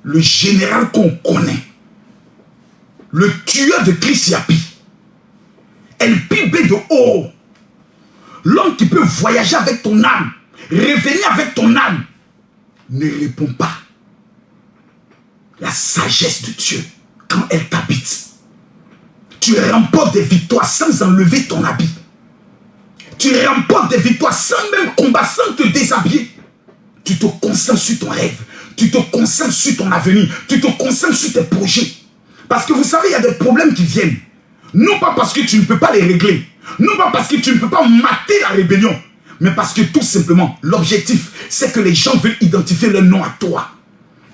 le général qu'on connaît, le tueur de Christ Yapi, El Pibe de haut, l'homme qui peut voyager avec ton âme, revenir avec ton âme, ne répond pas. La sagesse de Dieu, quand elle t'habite, tu remportes des victoires sans enlever ton habit. Tu remportes des victoires sans même combattre, sans te déshabiller. Tu te concentres sur ton rêve. Tu te concentres sur ton avenir. Tu te concentres sur tes projets. Parce que vous savez, il y a des problèmes qui viennent. Non pas parce que tu ne peux pas les régler. Non pas parce que tu ne peux pas mater la rébellion. Mais parce que tout simplement, l'objectif, c'est que les gens veulent identifier leur nom à toi.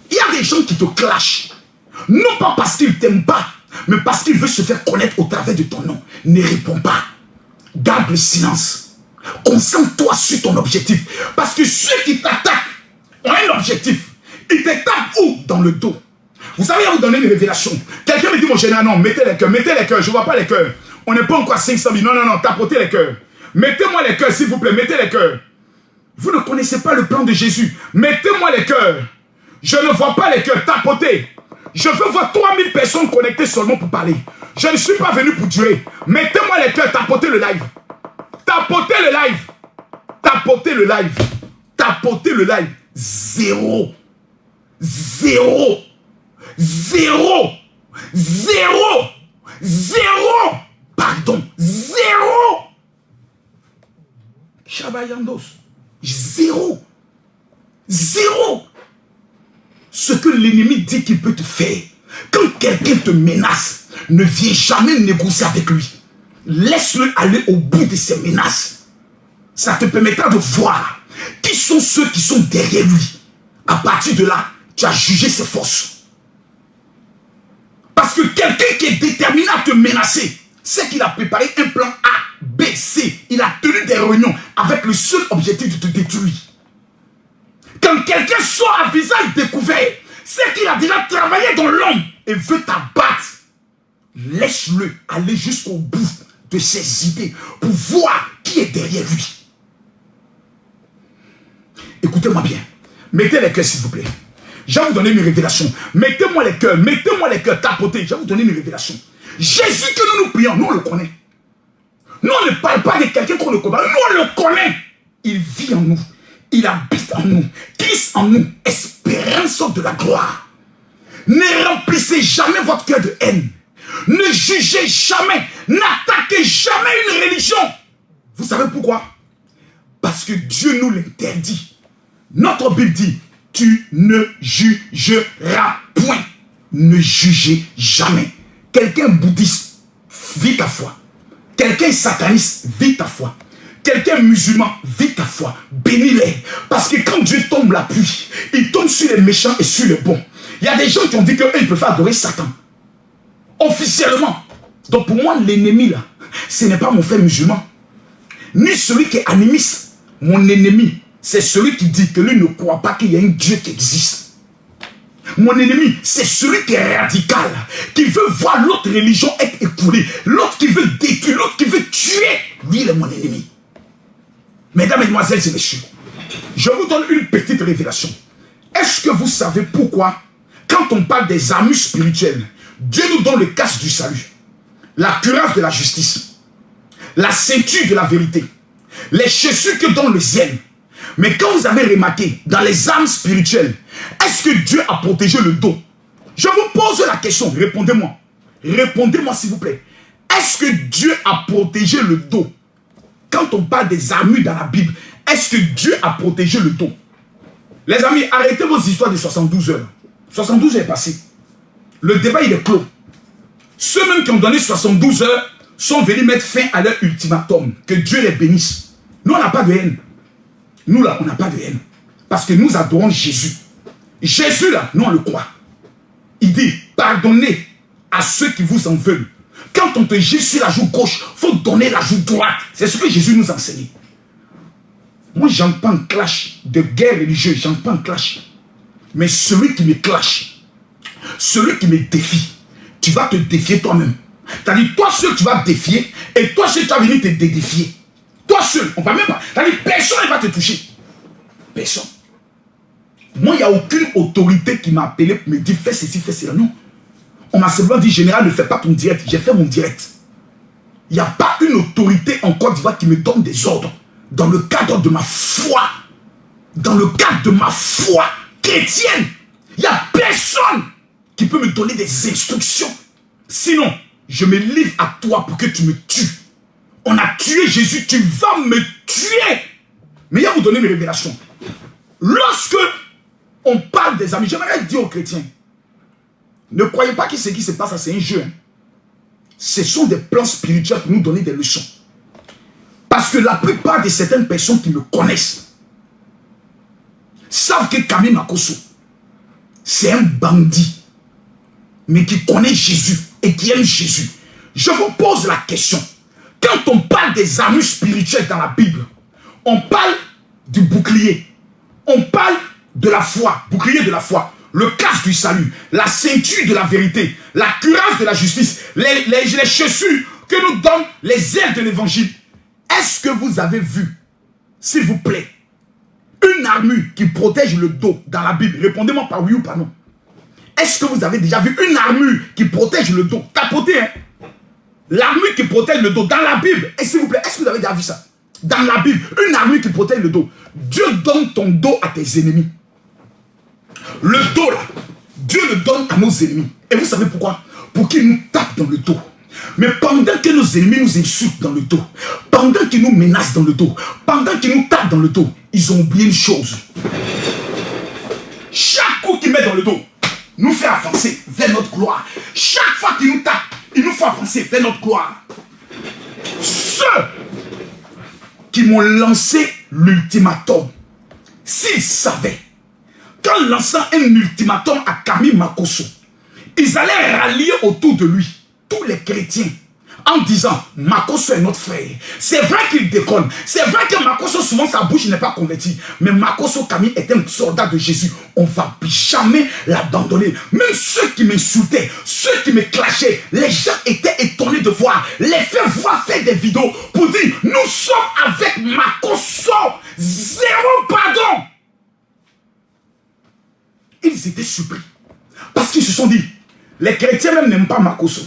Il y a des gens qui te clashent. Non pas parce qu'ils ne t'aiment pas, mais parce qu'ils veulent se faire connaître au travers de ton nom. Ne réponds pas. Garde le silence. Concentre-toi sur ton objectif. Parce que ceux qui t'attaquent ont un objectif. Ils te tapent où? Dans le dos. Vous savez, à vous donner une révélation. Quelqu'un me dit, mon général, non, mettez les cœurs, je ne vois pas les cœurs. On n'est pas encore à 500 000. Non, tapotez les cœurs. Mettez-moi les cœurs, s'il vous plaît, mettez les cœurs. Vous ne connaissez pas le plan de Jésus. Mettez-moi les cœurs. Je ne vois pas les cœurs, tapotez. Je veux voir 3000 personnes connectées seulement pour parler. Je ne suis pas venu pour durer. Mettez-moi les cœurs, tapotez le live. Tapotez le live. Tapotez le live. Tapotez le live. Zéro. Zéro. Zéro. Zéro. Zéro. Pardon. Zéro. Chabayandos. Zéro. Zéro. Ce que l'ennemi dit qu'il peut te faire. Quand quelqu'un te menace, ne viens jamais négocier avec lui. Laisse-le aller au bout de ses menaces. Ça te permettra de voir qui sont ceux qui sont derrière lui. À partir de là, tu as jugé ses forces. Parce que quelqu'un qui est déterminé à te menacer, c'est qu'il a préparé un plan A, B, C. Il a tenu des réunions avec le seul objectif de te détruire. Quand quelqu'un sort à visage découvert, c'est qu'il a déjà travaillé dans l'homme et veut t'abattre. Laisse-le aller jusqu'au bout de ses idées pour voir qui est derrière lui. Écoutez-moi bien. Mettez les cœurs, s'il vous plaît. Je vais vous donner une révélation. Mettez-moi les cœurs, tapotez. Je vais vous donner une révélation. Jésus que nous prions, nous on le connaît. Nous on ne parle pas de quelqu'un qu'on ne connaît. Nous on le connaît. Il vit en nous. Il habite en nous. Christ en nous. Espérance de la gloire. Ne remplissez jamais votre cœur de haine. Ne jugez jamais. N'attaquez jamais une religion. Vous savez pourquoi? Parce que Dieu nous l'interdit. Notre Bible dit, tu ne jugeras point. Ne jugez jamais. Quelqu'un bouddhiste, vit ta foi. Quelqu'un sataniste, vit ta foi. Quelqu'un musulman, vit ta foi. Bénis-les. Parce que quand Dieu tombe la pluie, il tombe sur les méchants et sur les bons. Il y a des gens qui ont dit qu'eux, ils peuvent adorer Satan. Officiellement. Donc pour moi, l'ennemi là, ce n'est pas mon frère musulman. Ni celui qui est animiste. Mon ennemi, c'est celui qui dit que lui ne croit pas qu'il y a un Dieu qui existe. Mon ennemi, c'est celui qui est radical, qui veut voir l'autre religion être écoulée, l'autre qui veut détruire, l'autre qui veut tuer. Lui, il est mon ennemi. Mesdames, Mesdemoiselles et Messieurs, je vous donne une petite révélation. Est-ce que vous savez pourquoi, quand on parle des armures spirituelles, Dieu nous donne le casque du salut, la cuirasse de la justice, la ceinture de la vérité, les chaussures que donne le zèle. Mais quand vous avez remarqué, dans les armes spirituelles, est-ce que Dieu a protégé le dos? Je vous pose la question, répondez-moi. Répondez-moi s'il vous plaît. Est-ce que Dieu a protégé le dos? Quand on parle des armures dans la Bible, est-ce que Dieu a protégé le dos? Les amis, arrêtez vos histoires de 72 heures. 72 heures est passé. Le débat, il est clos. Ceux-mêmes qui ont donné 72 heures sont venus mettre fin à leur ultimatum. Que Dieu les bénisse. Nous, on n'a pas de haine. Nous, là, on n'a pas de haine. Parce que nous adorons Jésus. Jésus, là, nous, on le croit. Il dit, pardonnez à ceux qui vous en veulent. Quand on te gifle sur la joue gauche, il faut donner la joue droite. C'est ce que Jésus nous a enseigné. Moi, j'entends pas un clash de guerre religieuse. J'entends pas un clash. Mais celui qui me clash, celui qui me défie, tu vas te défier toi-même. C'est-à-dire, toi seul, tu vas te défier. Et toi seul, tu vas venir te défier. Toi seul, on ne va même pas. C'est-à-dire, personne ne va te toucher. Personne. Moi, il n'y a aucune autorité qui m'a appelé pour me dire fais ceci, fais cela. Non. On m'a simplement dit, général, ne fais pas ton direct. J'ai fait mon direct. Il n'y a pas une autorité en Côte d'Ivoire qui me donne des ordres. Dans le cadre de ma foi. Dans le cadre de ma foi chrétienne. Il n'y a personne qui peut me donner des instructions. Sinon, je me livre à toi pour que tu me tues. On a tué Jésus, tu vas me tuer. Mais il va vous donner mes révélations. Lorsque on parle des amis, j'aimerais dire aux chrétiens, ne croyez pas que ce qui se passe, c'est un jeu. Hein. Ce sont des plans spirituels pour nous donner des leçons. Parce que la plupart de certaines personnes qui me connaissent savent que Camille Makosso, c'est un bandit, mais qui connaît Jésus et qui aime Jésus. Je vous pose la question. Quand on parle des armes spirituelles dans la Bible, on parle du bouclier. On parle de la foi, bouclier de la foi, le casque du salut, la ceinture de la vérité, la cuirasse de la justice, les chaussures que nous donnent les ailes de l'évangile. Est-ce que vous avez vu, s'il vous plaît, une armure qui protège le dos dans la Bible? Répondez-moi par oui ou par non. Est-ce que vous avez déjà vu une armure qui protège le dos? Tapotez, hein? L'armure qui protège le dos dans la Bible. Et s'il vous plaît, est-ce que vous avez déjà vu ça? Dans la Bible, une armure qui protège le dos. Dieu donne ton dos à tes ennemis. Le dos là, Dieu le donne à nos ennemis. Et vous savez pourquoi? Pour qu'ils nous tapent dans le dos. Mais pendant que nos ennemis nous insultent dans le dos, pendant qu'ils nous menacent dans le dos, pendant qu'ils nous tapent dans le dos, ils ont oublié une chose. Chaque coup qu'ils mettent dans le dos nous fait avancer vers notre gloire. Chaque fois qu'ils nous tapent, il nous faut avancer vers notre gloire. Ceux qui m'ont lancé l'ultimatum, s'ils savaient qu'en lançant un ultimatum à Camille Makosso, ils allaient rallier autour de lui tous les chrétiens en disant Makosso est notre frère. C'est vrai qu'il déconne. C'est vrai que Makosso, souvent sa bouche n'est pas convertie. Mais Makosso Camille est un soldat de Jésus. On ne va jamais l'abandonner. Même ceux qui m'insultaient, ceux qui me clashaient, les gens étaient étonnés de voir, les faire voir faire des vidéos pour dire nous sommes avec Makosso. Zéro pardon. Ils étaient surpris. Parce qu'ils se sont dit, les chrétiens même n'aiment pas Makosso.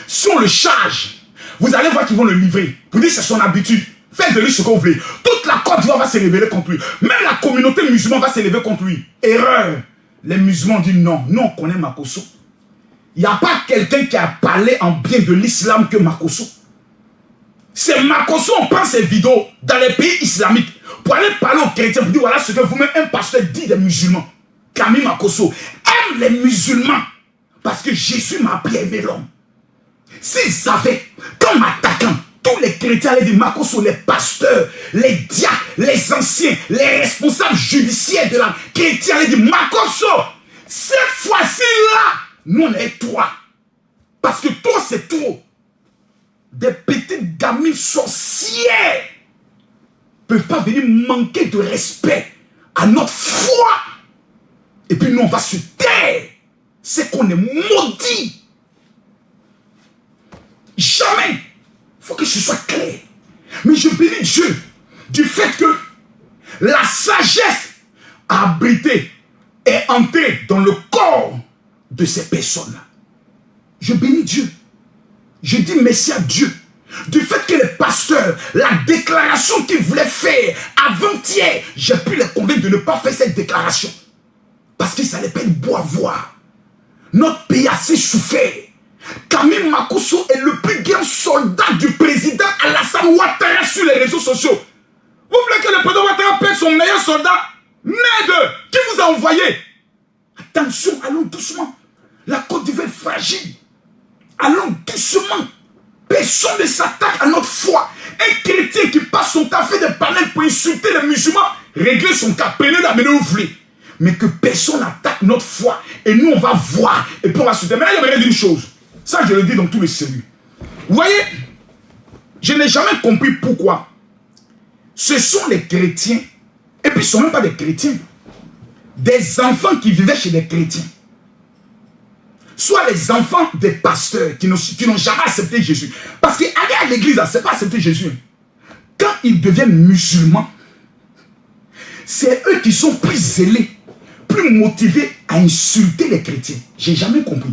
Si on le charge, vous allez voir qu'ils vont le livrer. Vous dites c'est son habitude. Faites de lui ce que vous voulez. Toute la Côte d'Ivoire va se révéler contre lui. Même la communauté musulmane va se lever contre lui. Erreur. Les musulmans disent non. Nous on connaît Makosso. Il n'y a pas quelqu'un qui a parlé en bien de l'islam que Makosso. C'est Makosso, on prend ses vidéos dans les pays islamiques pour aller parler aux chrétiens, pour dire voilà ce que vous-même un pasteur dit des musulmans. Camille Makosso aime les musulmans parce que Jésus m'a appris à aimer l'homme. S'ils savaient qu'en m'attaquant, tous les chrétiens allaient dire Makosso, les pasteurs, les diacres, les anciens, les responsables judiciaires de la chrétienne allaient dire Makosso, cette fois-ci-là, nous on est toi. Parce que toi c'est trop. Des petites gamines sorcières ne peuvent pas venir manquer de respect à notre foi. Et puis nous on va se taire. C'est qu'on est maudit. Jamais. Il faut que ce soit clair. Mais je bénis Dieu du fait que la sagesse a abrité et entré dans le corps de ces personnes-là. Je bénis Dieu. Je dis merci à Dieu du fait que les pasteurs, la déclaration qu'ils voulaient faire avant-hier, j'ai pu les convaincre de ne pas faire cette déclaration. Parce que ça n'allait pas être beau à voir. Notre pays a assez souffert. Camille Makosso est le plus grand soldat du président Alassane Ouattara sur les réseaux sociaux. Vous voulez que le président Ouattara perde son meilleur soldat? Merde! Qui vous a envoyé? Attention, allons doucement. La Côte d'Ivoire est fragile. Allons doucement. Personne ne s'attaque à notre foi. Un chrétien qui passe son temps à faire des panels pour insulter les musulmans, régler son cas, prenez la où vous voulez. Mais que personne n'attaque notre foi. Et nous, on va voir. Et puis on va se dire, mais là, il y avait une chose. Ça, je le dis dans tous les sérieux. Vous voyez, je n'ai jamais compris pourquoi. Ce sont les chrétiens. Et puis, ce ne sont même pas des chrétiens. Des enfants qui vivaient chez les chrétiens. Soit les enfants des pasteurs qui n'ont jamais accepté Jésus. Parce qu'aller à l'église, ce n'est pas accepter Jésus. Quand ils deviennent musulmans, c'est eux qui sont plus zélés plus motivés à insulter les chrétiens. J'ai jamais compris.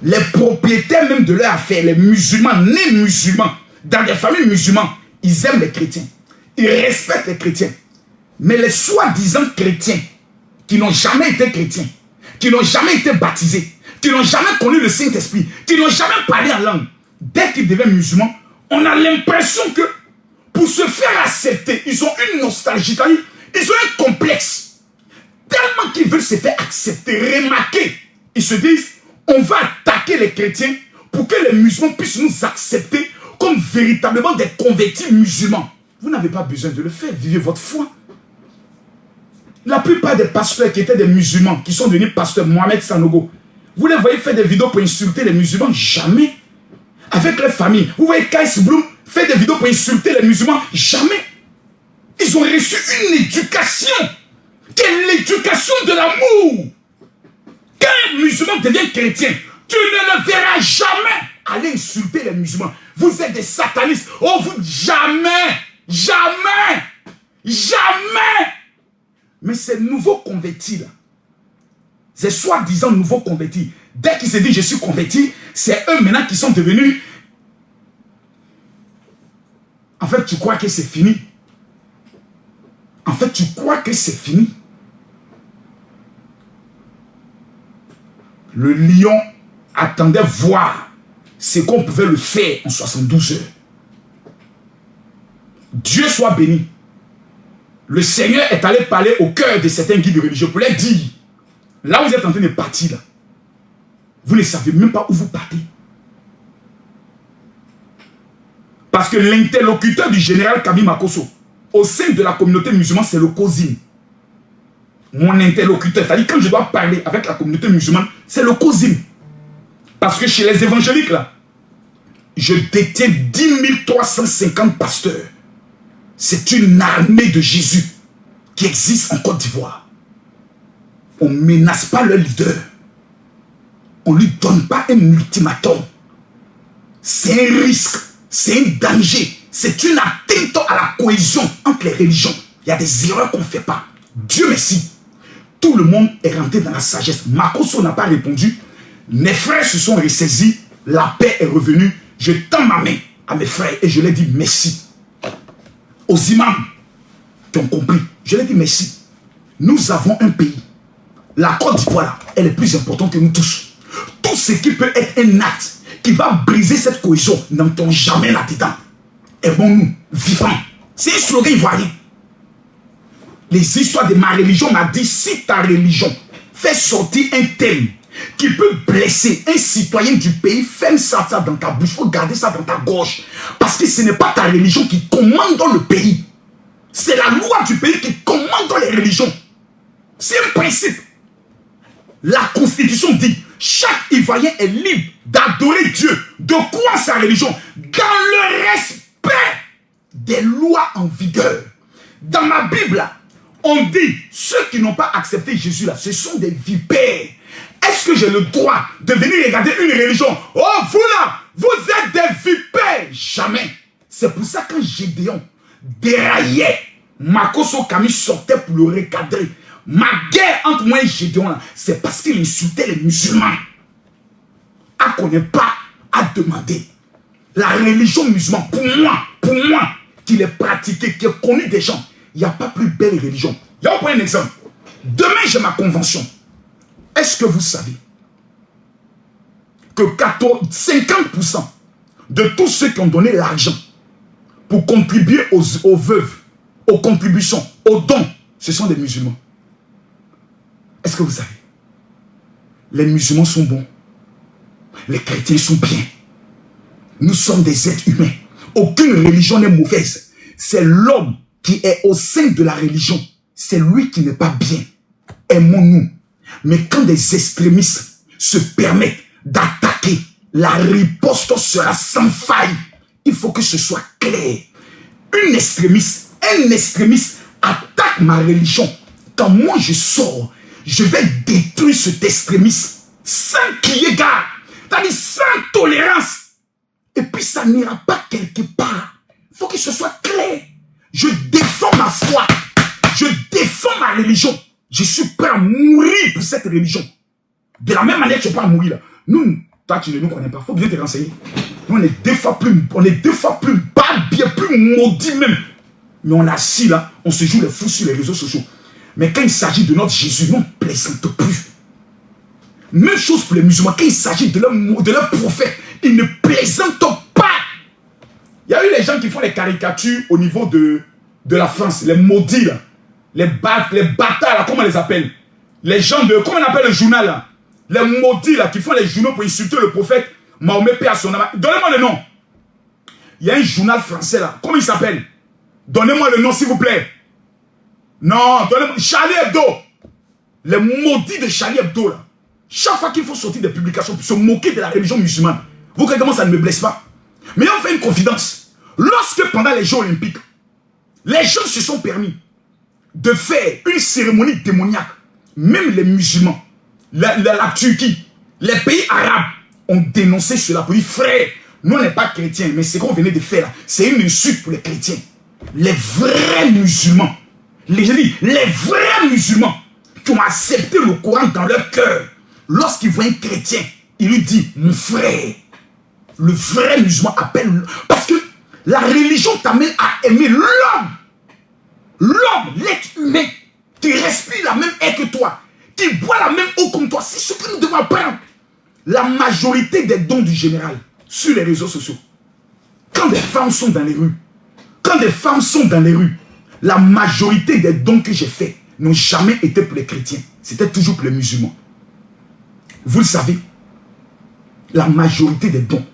Les propriétaires même de leur affaire, les musulmans, nés musulmans, dans des familles musulmanes, ils aiment les chrétiens. Ils respectent les chrétiens. Mais les soi-disant chrétiens, qui n'ont jamais été chrétiens, qui n'ont jamais été baptisés, qui n'ont jamais connu le Saint-Esprit, qui n'ont jamais parlé en langue, dès qu'ils deviennent musulmans, on a l'impression que pour se faire accepter, ils ont une nostalgie, ils ont un complexe. Tellement qu'ils veulent se faire accepter, remarquer. Ils se disent, on va attaquer les chrétiens pour que les musulmans puissent nous accepter comme véritablement des convertis musulmans. Vous n'avez pas besoin de le faire, vivez votre foi. La plupart des pasteurs qui étaient des musulmans, qui sont devenus pasteurs, Mohamed Sanogo, vous les voyez faire des vidéos pour insulter les musulmans? Jamais. Avec les familles. Vous voyez Kais Bloom faire des vidéos pour insulter les musulmans? Jamais. Ils ont reçu une éducation. Quelle l'éducation de l'amour? Quand un musulman devient chrétien, tu ne le verras jamais aller insulter les musulmans. Vous êtes des satanistes. Oh, vous, jamais. Jamais. Jamais. Mais ces nouveaux convertis là, ces soi-disant nouveaux convertis, dès qu'ils se disent je suis converti, c'est eux maintenant qui sont devenus. En fait, tu crois que c'est fini. En fait, tu crois que c'est fini. Le lion attendait voir ce qu'on pouvait le faire en 72 heures. Dieu soit béni. Le Seigneur est allé parler au cœur de certains guides religieux pour leur dire, là où vous êtes en train de partir, là, vous ne savez même pas où vous partez. Parce que l'interlocuteur du général Kabi Makosso, au sein de la communauté musulmane, c'est le COSIM. Mon interlocuteur, c'est-à-dire quand je dois parler avec la communauté musulmane, c'est le COSIM. Parce que chez les évangéliques, là, je détiens 10 350 pasteurs. C'est une armée de Jésus qui existe en Côte d'Ivoire. On ne menace pas le leader. On ne lui donne pas un ultimatum. C'est un risque, c'est un danger, c'est une atteinte à la cohésion entre les religions. Il y a des erreurs qu'on ne fait pas. Dieu merci. Tout le monde est rentré dans la sagesse. Makosso n'a pas répondu. Mes frères se sont ressaisis. La paix est revenue. Je tends ma main à mes frères et je leur dis merci. Aux imams qui ont compris, je leur dis merci. Nous avons un pays. La Côte d'Ivoire, elle est plus importante que nous tous. Tout ce qui peut être un acte qui va briser cette cohésion, n'entend jamais là-dedans. Aimons-nous, vivants. C'est un slogan ivoirien. Les histoires de ma religion m'a dit, si ta religion fait sortir un thème qui peut blesser un citoyen du pays, ferme ça dans ta bouche, il faut garder ça dans ta gorge. Parce que ce n'est pas ta religion qui commande dans le pays. C'est la loi du pays qui commande dans les religions. C'est un principe. La Constitution dit, chaque Ivoirien est libre d'adorer Dieu, de croire sa religion, dans le respect des lois en vigueur. Dans ma Bible, on dit, ceux qui n'ont pas accepté Jésus, là, ce sont des vipères. Est-ce que j'ai le droit de venir regarder une religion? Oh, vous là, vous êtes des vipères. Jamais. C'est pour ça que quand Gédéon déraillait, Makosso Kami sortait pour le recadrer. Ma guerre entre moi et Gédéon, c'est parce qu'il insultait les musulmans. À connaît pas, à demander. La religion musulmane, pour moi, qui l'ai pratiquée, qui est connue des gens, il n'y a pas plus belle religion. Je vais vous prendre un exemple. Demain, j'ai ma convention. Est-ce que vous savez que 50% de tous ceux qui ont donné l'argent pour contribuer aux veuves, aux contributions, aux dons, ce sont des musulmans? Est-ce que vous savez? Les musulmans sont bons. Les chrétiens sont bien. Nous sommes des êtres humains. Aucune religion n'est mauvaise. C'est l'homme qui est au sein de la religion. C'est lui qui n'est pas bien. Aimons-nous. Mais quand des extrémistes se permettent d'attaquer, la riposte sera sans faille. Il faut que ce soit clair. Un extrémiste attaque ma religion. Quand moi je sors, je vais détruire cet extrémiste sans crier gare. C'est-à-dire sans tolérance. Et puis ça n'ira pas quelque part. Il faut que ce soit clair. Je défends ma foi. Je défends ma religion. Je suis prêt à mourir pour cette religion. De la même manière que tu es prêt à mourir là. Nous, toi tu ne nous connais pas, il faut bien te renseigner. Nous on est deux fois plus bas, bien plus maudits même. Mais on est assis là, on se joue les fous sur les réseaux sociaux. Mais quand il s'agit de notre Jésus, nous on ne plaisante plus. Même chose pour les musulmans, quand il s'agit de leur prophète, ils ne plaisantent pas. Il y a eu les gens qui font les caricatures au niveau de la France, les maudits là, les bâtards là, comment on les appelle? Les gens de, comment on appelle le journal là? Les maudits là, qui font les journaux pour insulter le prophète Mahomet, paix à son âme. Donnez-moi le nom. Il y a un journal français là, comment il s'appelle? Donnez-moi le nom s'il vous plaît. Non, donnez-moi, Charlie Hebdo. Les maudits de Charlie Hebdo là. Chaque fois qu'il faut sortir des publications pour se moquer de la religion musulmane, vous voyez comment ça ne me blesse pas? Mais on fait une confidence. Lorsque pendant les Jeux Olympiques, les gens se sont permis de faire une cérémonie démoniaque, même les musulmans, la Turquie, les pays arabes ont dénoncé cela pour dire frère, nous on n'est pas chrétiens, mais ce qu'on venait de faire là, c'est une insulte pour les chrétiens. Les vrais musulmans, les vrais musulmans qui ont accepté le Coran dans leur cœur, lorsqu'ils voient un chrétien, il lui dit mon frère. Le vrai musulman appelle, parce que la religion t'amène à aimer l'homme. L'homme, l'être humain, qui respire la même air que toi, qui boit la même eau comme toi. C'est ce que nous devons apprendre. La majorité des dons du général sur les réseaux sociaux, quand des femmes sont dans les rues, la majorité des dons que j'ai faits n'ont jamais été pour les chrétiens. C'était toujours pour les musulmans. Vous le savez, la majorité des dons,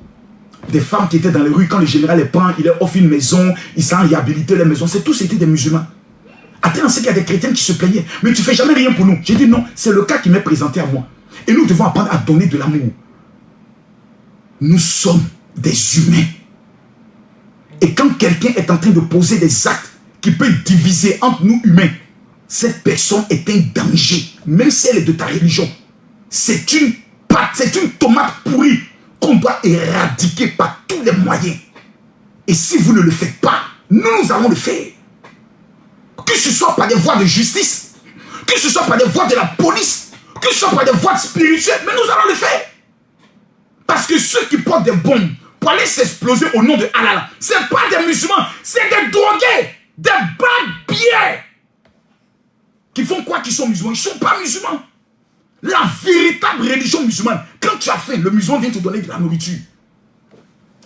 des femmes qui étaient dans les rues, quand le général les prend, il leur offre une maison, il s'en réhabiliter les maisons, c'est tous c'était des musulmans. Après, on sait qu'il y a des chrétiens qui se plaignaient, mais tu ne fais jamais rien pour nous. J'ai dit non, c'est le cas qui m'est présenté à moi. Et nous devons apprendre à donner de l'amour. Nous sommes des humains. Et quand quelqu'un est en train de poser des actes qui peuvent diviser entre nous humains, cette personne est un danger, même si elle est de ta religion. C'est une tomate pourrie qu'on doit éradiquer par tous les moyens. Et si vous ne le faites pas, nous allons le faire. Que ce soit par des voies de justice, que ce soit par des voies de la police, que ce soit par des voies spirituelles, mais nous allons le faire. Parce que ceux qui portent des bombes pour aller s'exploser au nom de Allah, ce n'est pas des musulmans, c'est des drogués, des bad bières. Qui font quoi qu'ils sont musulmans? Ils ne sont pas musulmans. La véritable religion musulmane, quand tu as faim, le musulman vient te donner de la nourriture.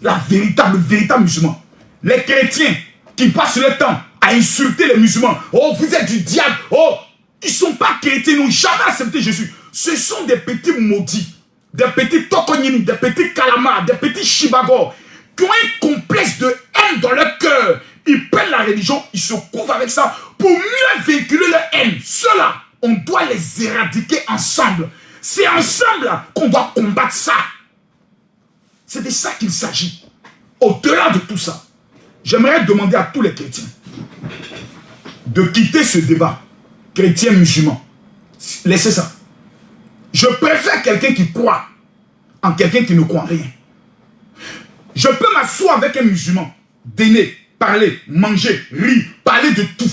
Le véritable musulman. Les chrétiens qui passent le temps à insulter les musulmans. Oh, vous êtes du diable. Oh, ils ne sont pas chrétiens, ils n'ont jamais accepté Jésus. Ce sont des petits maudits, des petits tokonini, des petits calamars, des petits chibagors qui ont un complexe de haine dans leur cœur. Ils prennent la religion, ils se couvrent avec ça pour mieux véhiculer leur haine. Ceux-là, on doit les éradiquer ensemble. C'est ensemble qu'on doit combattre ça. C'est de ça qu'il s'agit. Au-delà de tout ça, j'aimerais demander à tous les chrétiens de quitter ce débat chrétien-musulman. Laissez ça. Je préfère quelqu'un qui croit en quelqu'un qui ne croit en rien. Je peux m'asseoir avec un musulman, dîner, parler, manger, rire, parler de tout.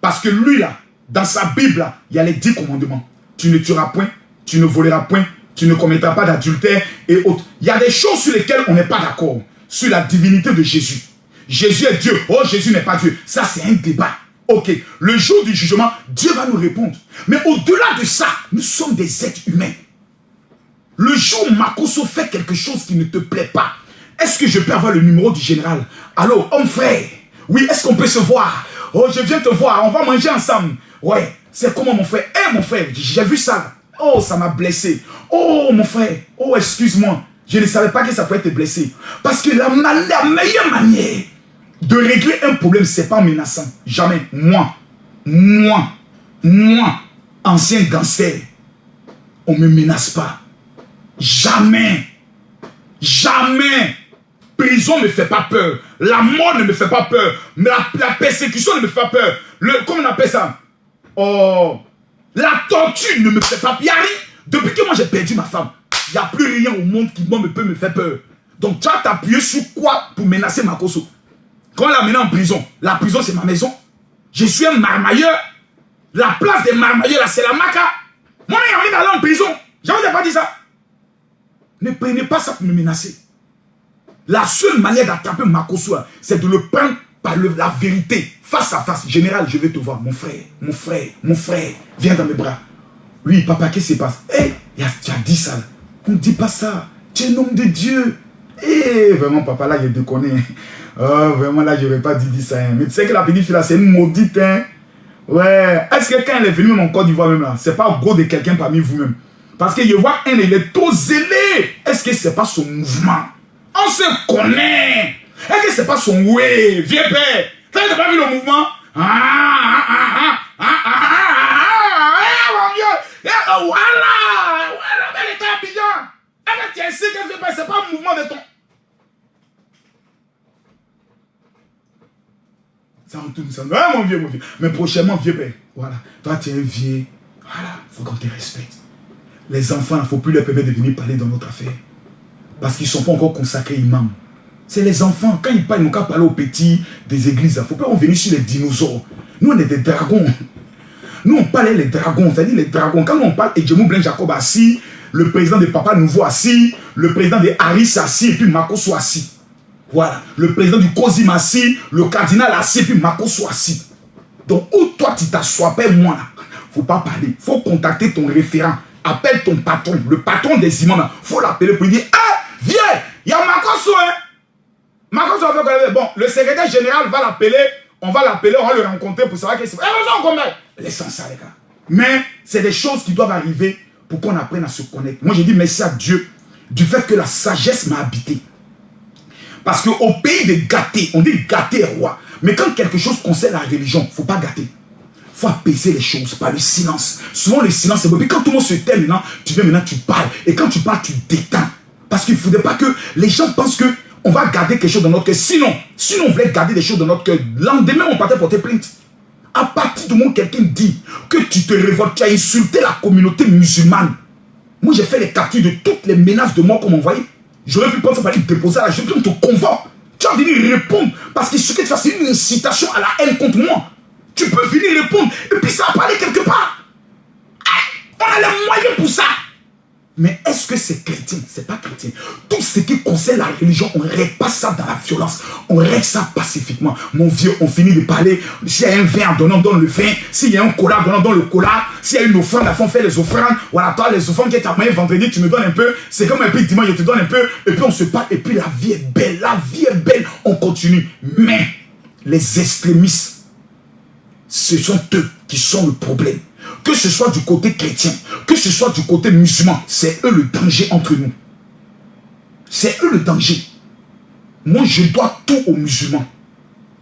Parce que lui là, dans sa Bible là, il y a les 10 commandements. Tu ne tueras point, tu ne voleras point, tu ne commettras pas d'adultère et autres. Il y a des choses sur lesquelles on n'est pas d'accord. Sur la divinité de Jésus. Jésus est Dieu. Oh, Jésus n'est pas Dieu. Ça, c'est un débat. Ok. Le jour du jugement, Dieu va nous répondre. Mais au-delà de ça, nous sommes des êtres humains. Le jour où Makosso fait quelque chose qui ne te plaît pas, est-ce que je peux avoir le numéro du général? Allô, homme frère. Oui, est-ce qu'on peut se voir? Oh, je viens te voir. On va manger ensemble. Ouais. C'est comment mon frère? Eh, mon frère, j'ai vu ça. Oh, ça m'a blessé. Oh, mon frère. Oh, excuse-moi. Je ne savais pas que ça pouvait te blesser. Parce que la meilleure manière de régler un problème, ce n'est pas en menaçant. Jamais. Moi, ancien gangster, on ne me menace pas. Jamais. Prison ne me fait pas peur. La mort ne me fait pas peur. La persécution ne me fait pas peur. Comment on appelle ça? Oh, la torture ne me fait pas peur. Depuis que moi j'ai perdu ma femme, il n'y a plus rien au monde qui peut me faire peur. Donc tu vas t'appuyer sur quoi pour menacer Makosso? Quand on l'a mené en prison, la prison c'est ma maison. Je suis un marmailleur. La place des marmailleurs, là, c'est la Maca. Moi, il envie d'aller en prison. Je ne vous ai pas dit ça. Ne prenez pas ça pour me menacer. La seule manière d'attraper Makosso, c'est de le prendre par la vérité, face à face. Général, je vais te voir, mon frère, mon frère, mon frère. Viens dans mes bras. Oui, papa, qu'est-ce qui se passe? Hey, tu as dit ça. Là. On ne dit pas ça. Tu es un homme de Dieu. Eh, vraiment, papa, là, je déconne. Oh, vraiment, là, je n'aurais pas dit ça. Hein. Mais tu sais que la petite fille, là, c'est une maudite. Hein. Ouais. Est-ce que quand elle est venue, même en Côte d'Ivoire, même là, c'est pas gros de quelqu'un parmi vous-même? Parce que je vois un, il est trop zélé. Est-ce que c'est pas son mouvement? On se connaît. Est-ce que c'est pas son ouais, vieux père? Tu n'as pas vu le mouvement? Mon Dieu. Voilà. Elle était à Abidjan. Elle est ici, c'est pas un mouvement de ton... Ça retourne, ça. Ah, mon vieux, mon vieux. Mais prochainement, vieux père. Voilà. Toi, tu es un vieux. Voilà. Il faut qu'on te respecte. Les enfants, il ne faut plus leur permettre de venir parler dans notre affaire. Parce qu'ils ne sont pas encore consacrés imams. C'est les enfants. Quand ils parlent, ils n'ont qu'à parler aux petits des églises. Il ne faut pas revenir sur les dinosaures. Nous, on est des dragons. Nous, on parle les dragons. C'est-à-dire les dragons. Quand on parle, Edjemou Blain Jacob assis, le président de Papa Nouveau assis, le président de Harris assis, et puis Makosso assis. Voilà. Le président du COSIM assis, le cardinal assis, et puis Makosso assis. Donc, où toi, tu t'assois, pas moi, là. Il ne faut pas parler. Il faut contacter ton référent. Appelle ton patron, le patron des imams. Il faut l'appeler pour lui dire, ah, viens, il y a Makosso, hein. Makosso va faire, bon, le secrétaire général va l'appeler, on va le rencontrer pour savoir qu'est-ce que c'est. Laissons ça, les gars. Mais c'est des choses qui doivent arriver pour qu'on apprenne à se connaître. Moi, je dis merci à Dieu du fait que la sagesse m'a habité. Parce qu'au pays de gâter, on dit gâter est roi. Mais quand quelque chose concerne la religion, il ne faut pas gâter. Il faut apaiser les choses par le silence. Souvent, le silence, c'est bon. Puis quand tout le monde se tait maintenant, tu viens maintenant, tu parles. Et quand tu parles, tu détends. Parce qu'il ne faudrait pas que les gens pensent qu'on va garder quelque chose dans notre cœur. Sinon, on voulait garder des choses dans notre cœur, lendemain, on partait porter plainte. À partir du moment où quelqu'un dit que tu te révoltes, tu as insulté la communauté musulmane. Moi, j'ai fait les captures de toutes les menaces de mort qu'on m'envoyait. J'aurais pu penser par te déposer à la justice, on te convoque. Tu vas venir répondre. Parce que ce que tu fais, c'est une incitation à la haine contre moi. Tu peux venir répondre. Et puis ça va parler quelque part. On a les moyens pour ça. Mais est-ce que c'est chrétien? C'est pas chrétien. Tout ce qui concerne la religion, on ne règle pas ça dans la violence. On règle ça pacifiquement. Mon vieux, on finit de parler. S'il y a un vin, donnons dans le vin. S'il y a un cola, donnons dans le cola. S'il y a une offrande, on fait les offrandes. Voilà, toi, les offrandes qui est à moyen vendredi, tu me donnes un peu. C'est comme un peu dimanche, je te donne un peu. Et puis on se parle. Et puis la vie est belle. La vie est belle. On continue. Mais les extrémistes, ce sont eux qui sont le problème. Que ce soit du côté chrétien, que ce soit du côté musulman, c'est eux le danger entre nous. C'est eux le danger. Moi, je dois tout aux musulmans.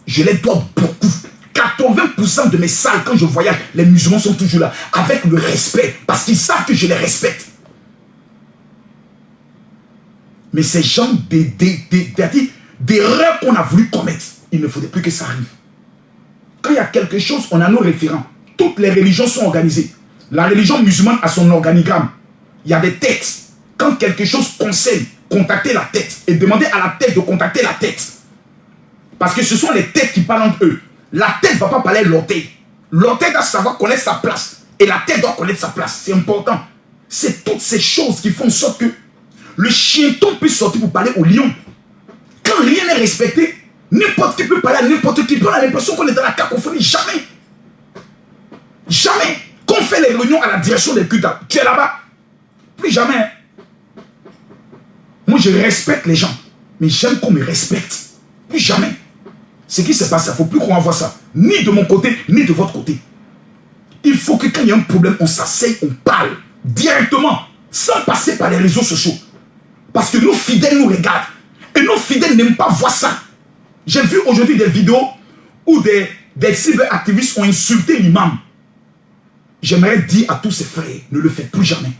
Je les dois beaucoup. 80% de mes salles, quand je voyage, les musulmans sont toujours là, avec le respect, parce qu'ils savent que je les respecte. Mais ces gens d'erreurs qu'on a voulu commettre, il ne faudrait plus que ça arrive. Quand il y a quelque chose, on a nos référents. Toutes les religions sont organisées. La religion musulmane a son organigramme. Il y a des têtes. Quand quelque chose concerne, contactez la tête. Et demandez à la tête de contacter la tête. Parce que ce sont les têtes qui parlent entre eux. La tête ne va pas parler à l'orteil. L'orteil doit savoir connaître sa place. Et la tête doit connaître sa place. C'est important. C'est toutes ces choses qui font en sorte que le chienton puisse sortir pour parler au lion. Quand rien n'est respecté, n'importe qui peut parler à n'importe qui. On a l'impression qu'on est dans la cacophonie. Jamais. Jamais. Quand on fait les réunions à la direction des cultes, tu es là-bas. Plus jamais. Moi, je respecte les gens. Mais j'aime qu'on me respecte. Plus jamais. Ce qui se passe, il ne faut plus qu'on envoie ça. Ni de mon côté, ni de votre côté. Il faut que quand il y a un problème, on s'asseye, on parle directement, sans passer par les réseaux sociaux. Parce que nos fidèles nous regardent. Et nos fidèles n'aiment pas voir ça. J'ai vu aujourd'hui des vidéos où des cyberactivistes ont insulté l'imam. J'aimerais dire à tous ces frères, ne le faites plus jamais.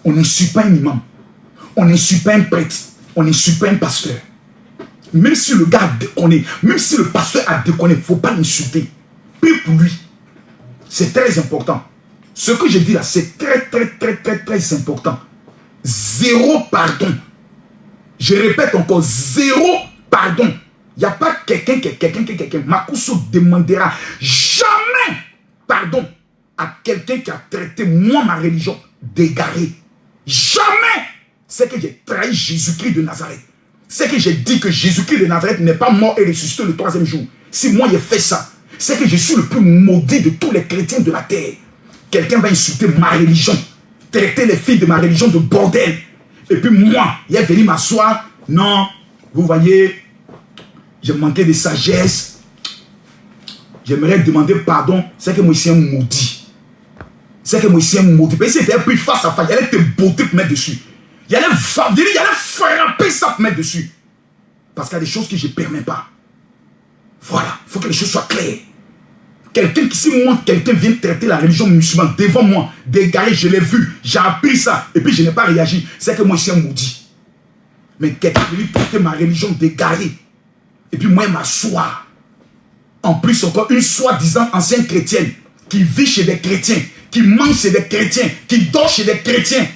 On n'insulte pas un imam. On n'insulte pas un prêtre. On n'insulte pas un pasteur. Même si le gars a déconné, même si le pasteur a déconné, il ne faut pas l'insulter. Prie pour lui. C'est très important. Ce que je dis là, c'est très important. Zéro pardon. Je répète encore, zéro pardon. Il n'y a pas quelqu'un. Makosso demandera jamais pardon à quelqu'un qui a traité moi, ma religion, d'égaré. Jamais. C'est que j'ai trahi Jésus-Christ de Nazareth. C'est que j'ai dit que Jésus-Christ de Nazareth n'est pas mort et ressuscité le 3e jour. Si moi j'ai fait ça, c'est que je suis le plus maudit de tous les chrétiens de la terre. Quelqu'un va insulter ma religion, traiter les filles de ma religion de bordel. Et puis moi, il est venu m'asseoir. Non, vous voyez, j'ai manqué de sagesse. J'aimerais demander pardon. C'est que moi ici un maudit. C'est que moi ici un maudit. Parce que si tu pris face à face, il allait te botter pour mettre dessus. Il allait frapper ça pour mettre dessus. Parce qu'il y a des choses que je ne permets pas. Voilà, il faut que les choses soient claires. Quelqu'un qui, si moi, quelqu'un vient traiter la religion musulmane devant moi, d'égaré, je l'ai vu, j'ai appris ça, et puis je n'ai pas réagi, c'est que moi je suis un maudit. Mais quelqu'un est venu traiter ma religion d'égaré, et puis moi, m'asseoir. En plus, encore une soi-disant ancienne chrétienne, qui vit chez des chrétiens, qui mange chez des chrétiens, qui dort chez des chrétiens.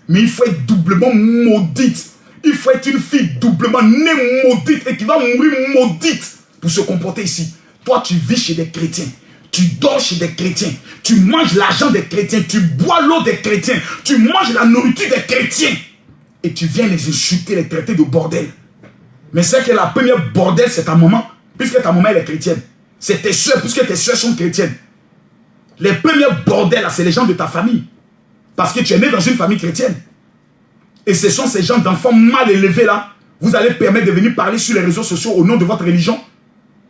Mais il faut être doublement maudite. Il faut être une fille doublement née maudite et qui va mourir maudite pour se comporter ici. Toi, tu vis chez des chrétiens. Tu dors chez des chrétiens. Tu manges l'argent des chrétiens. Tu bois l'eau des chrétiens. Tu manges la nourriture des chrétiens. Et tu viens les insulter, les traiter de bordel. Mais c'est que la première bordel, c'est ta maman. Puisque ta maman, elle est chrétienne. C'est tes soeurs, puisque tes soeurs sont chrétiennes. Les premiers bordels, là, c'est les gens de ta famille. Parce que tu es né dans une famille chrétienne. Et ce sont ces gens d'enfants mal élevés là. Vous allez permettre de venir parler sur les réseaux sociaux au nom de votre religion.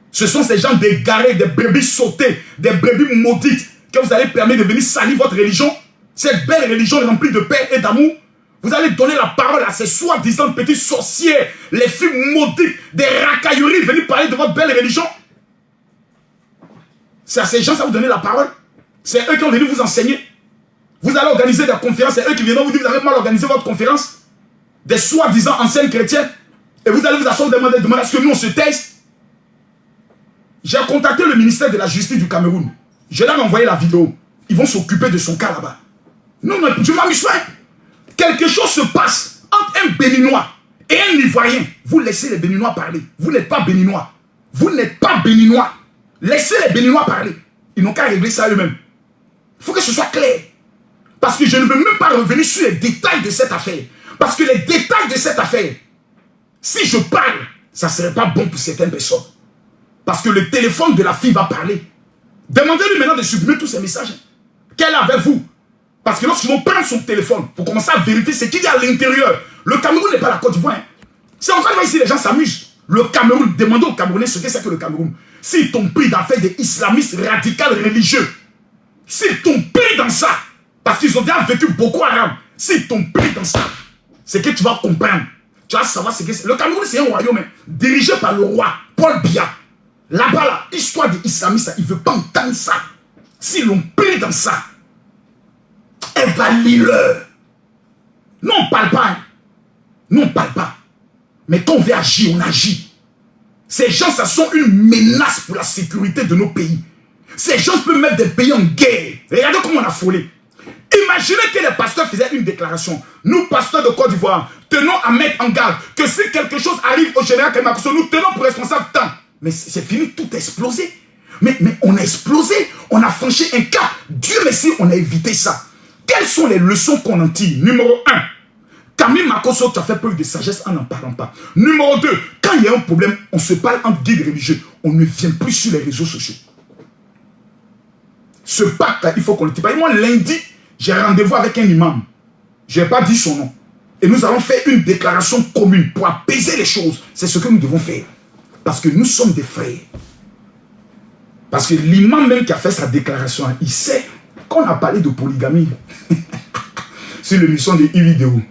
Ce sont ces gens d'égarés, des brebis sautées, des brebis maudites que vous allez permettre de venir salir votre religion. Cette belle religion remplie de paix et d'amour. Vous allez donner la parole à ces soi-disant petits sorciers, les filles maudites, des racailleries, venir parler de votre belle religion. C'est à ces gens que vous donnez la parole. C'est eux qui ont venu vous enseigner. Vous allez organiser des conférences, c'est eux qui viendront vous dire que vous avez mal organisé votre conférence. Des soi-disant anciennes chrétiennes. Et vous allez vous asseoir demander à ce que nous on se taise. J'ai contacté le ministère de la Justice du Cameroun. Je leur ai envoyé la vidéo. Ils vont s'occuper de son cas là-bas. Non, non, je m'amuse pas. Quelque chose se passe entre un Béninois et un Ivoirien. Vous laissez les Béninois parler. Vous n'êtes pas Béninois. Vous n'êtes pas Béninois. Laissez les Béninois parler. Ils n'ont qu'à régler ça eux-mêmes. Il faut que ce soit clair. Parce que je ne veux même pas revenir sur les détails de cette affaire. Parce que les détails de cette affaire, si je parle, ça ne serait pas bon pour certaines personnes. Parce que le téléphone de la fille va parler. Demandez-lui maintenant de supprimer tous ces messages qu'elle a avec vous. Parce que lorsqu'ils vont prendre son téléphone pour commencer à vérifier ce qu'il y a à l'intérieur, le Cameroun n'est pas la Côte d'Ivoire. Hein. C'est encore ici, les gens s'amusent. Le Cameroun, demandez aux Camerounais ce que c'est que le Cameroun. S'ils t'ont pris d'affaires des islamistes radicaux religieux, s'ils t'ont pris dans ça, parce qu'ils ont déjà vécu beaucoup arabe, s'ils t'ont pris dans ça, c'est que tu vas comprendre. Tu vas savoir ce que c'est. Le Cameroun, c'est un royaume dirigé par le roi Paul Biya. Là-bas, là, histoire des islamistes, il ne veut pas entendre ça. S'ils l'ont pris dans ça, elle va lire. Non, on ne parle pas. Hein. Non, on ne parle pas. Mais quand on veut agir, on agit. Ces gens, ça sont une menace pour la sécurité de nos pays. Ces gens peuvent mettre des pays en guerre. Regardez comment on a frôlé. Imaginez que les pasteurs faisaient une déclaration. Nous, pasteurs de Côte d'Ivoire, tenons à mettre en garde que si quelque chose arrive au général Kemakosso, nous tenons pour responsable tant. Mais c'est fini, tout a explosé. Mais on a explosé, on a franchi un cap. Dieu merci, on a évité ça. Quelles sont les leçons qu'on en tire? Numéro 1, Camille Makosso, tu as fait preuve de sagesse en n'en parlant pas. Numéro 2, quand il y a un problème, on se parle entre guides religieux. On ne vient plus sur les réseaux sociaux. Ce pacte-là, il faut qu'on le tire. Moi, lundi, j'ai rendez-vous avec un imam. Je n'ai pas dit son nom. Et nous allons faire une déclaration commune pour apaiser les choses. C'est ce que nous devons faire. Parce que nous sommes des frères. Parce que l'imam même qui a fait sa déclaration, il sait qu'on a parlé de polygamie. Sur l'émission de e-vidéo.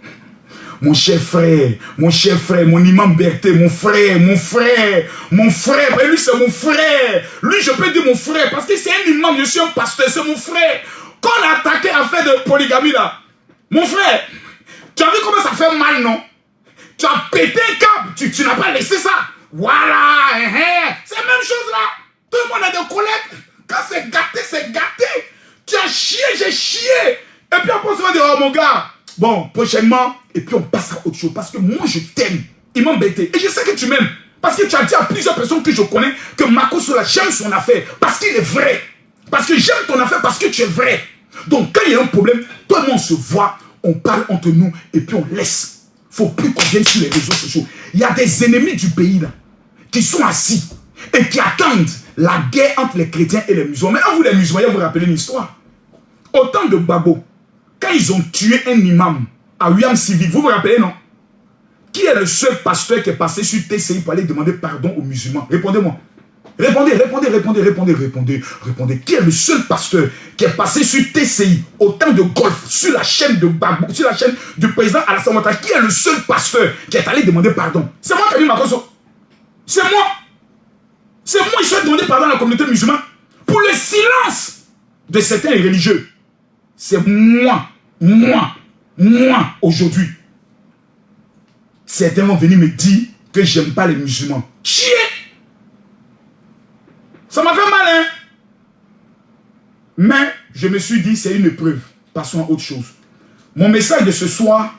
Mon cher frère, mon imam Berthe, mon frère. Et lui, c'est mon frère. Lui, je peux dire mon frère. Parce que c'est un imam, je suis un pasteur, c'est mon frère. Quand on a attaqué l'affaire de polygamie là, mon frère, tu as vu comment ça fait mal, non? Tu as pété un câble, tu n'as pas laissé ça. Voilà, c'est la même chose là. Tout le monde a des collègues. Quand c'est gâté, c'est gâté. Tu as chié, j'ai chié. Et puis après, on se va dire, oh mon gars, bon, prochainement, et puis on passe à autre chose. Parce que moi, je t'aime. Il m'a embêté. Et je sais que tu m'aimes. Parce que tu as dit à plusieurs personnes que je connais que Makosso, j'aime son affaire. Parce qu'il est vrai. Parce que j'aime ton affaire, parce que tu es vrai. Donc quand il y a un problème, tout le monde se voit, on parle entre nous et puis on laisse. Il ne faut plus qu'on vienne sur les réseaux sociaux. Il y a des ennemis du pays là, qui sont assis et qui attendent la guerre entre les chrétiens et les musulmans. Maintenant, vous les musulmans, vous rappelez une histoire. Au temps de Gbagbo, quand ils ont tué un imam à Wiam Civic, vous vous rappelez, non? Qui est le seul pasteur qui est passé sur TCI pour aller demander pardon aux musulmans? Répondez-moi. Répondez. Qui est le seul pasteur qui est passé sur TCI au temps de Golf, sur la chaîne de Gbagbo, sur la chaîne du président Alassane Ouattara? Qui est le seul pasteur qui est allé demander pardon? C'est moi qui ai dit Makosso. C'est moi. C'est moi qui suis demandé pardon à la communauté musulmane pour le silence de certains religieux. C'est moi, aujourd'hui. Certains vont venir me dire que j'aime pas les musulmans. Chier! Ça m'a fait mal, hein? Mais je me suis dit, c'est une épreuve. Passons à autre chose. Mon message de ce soir,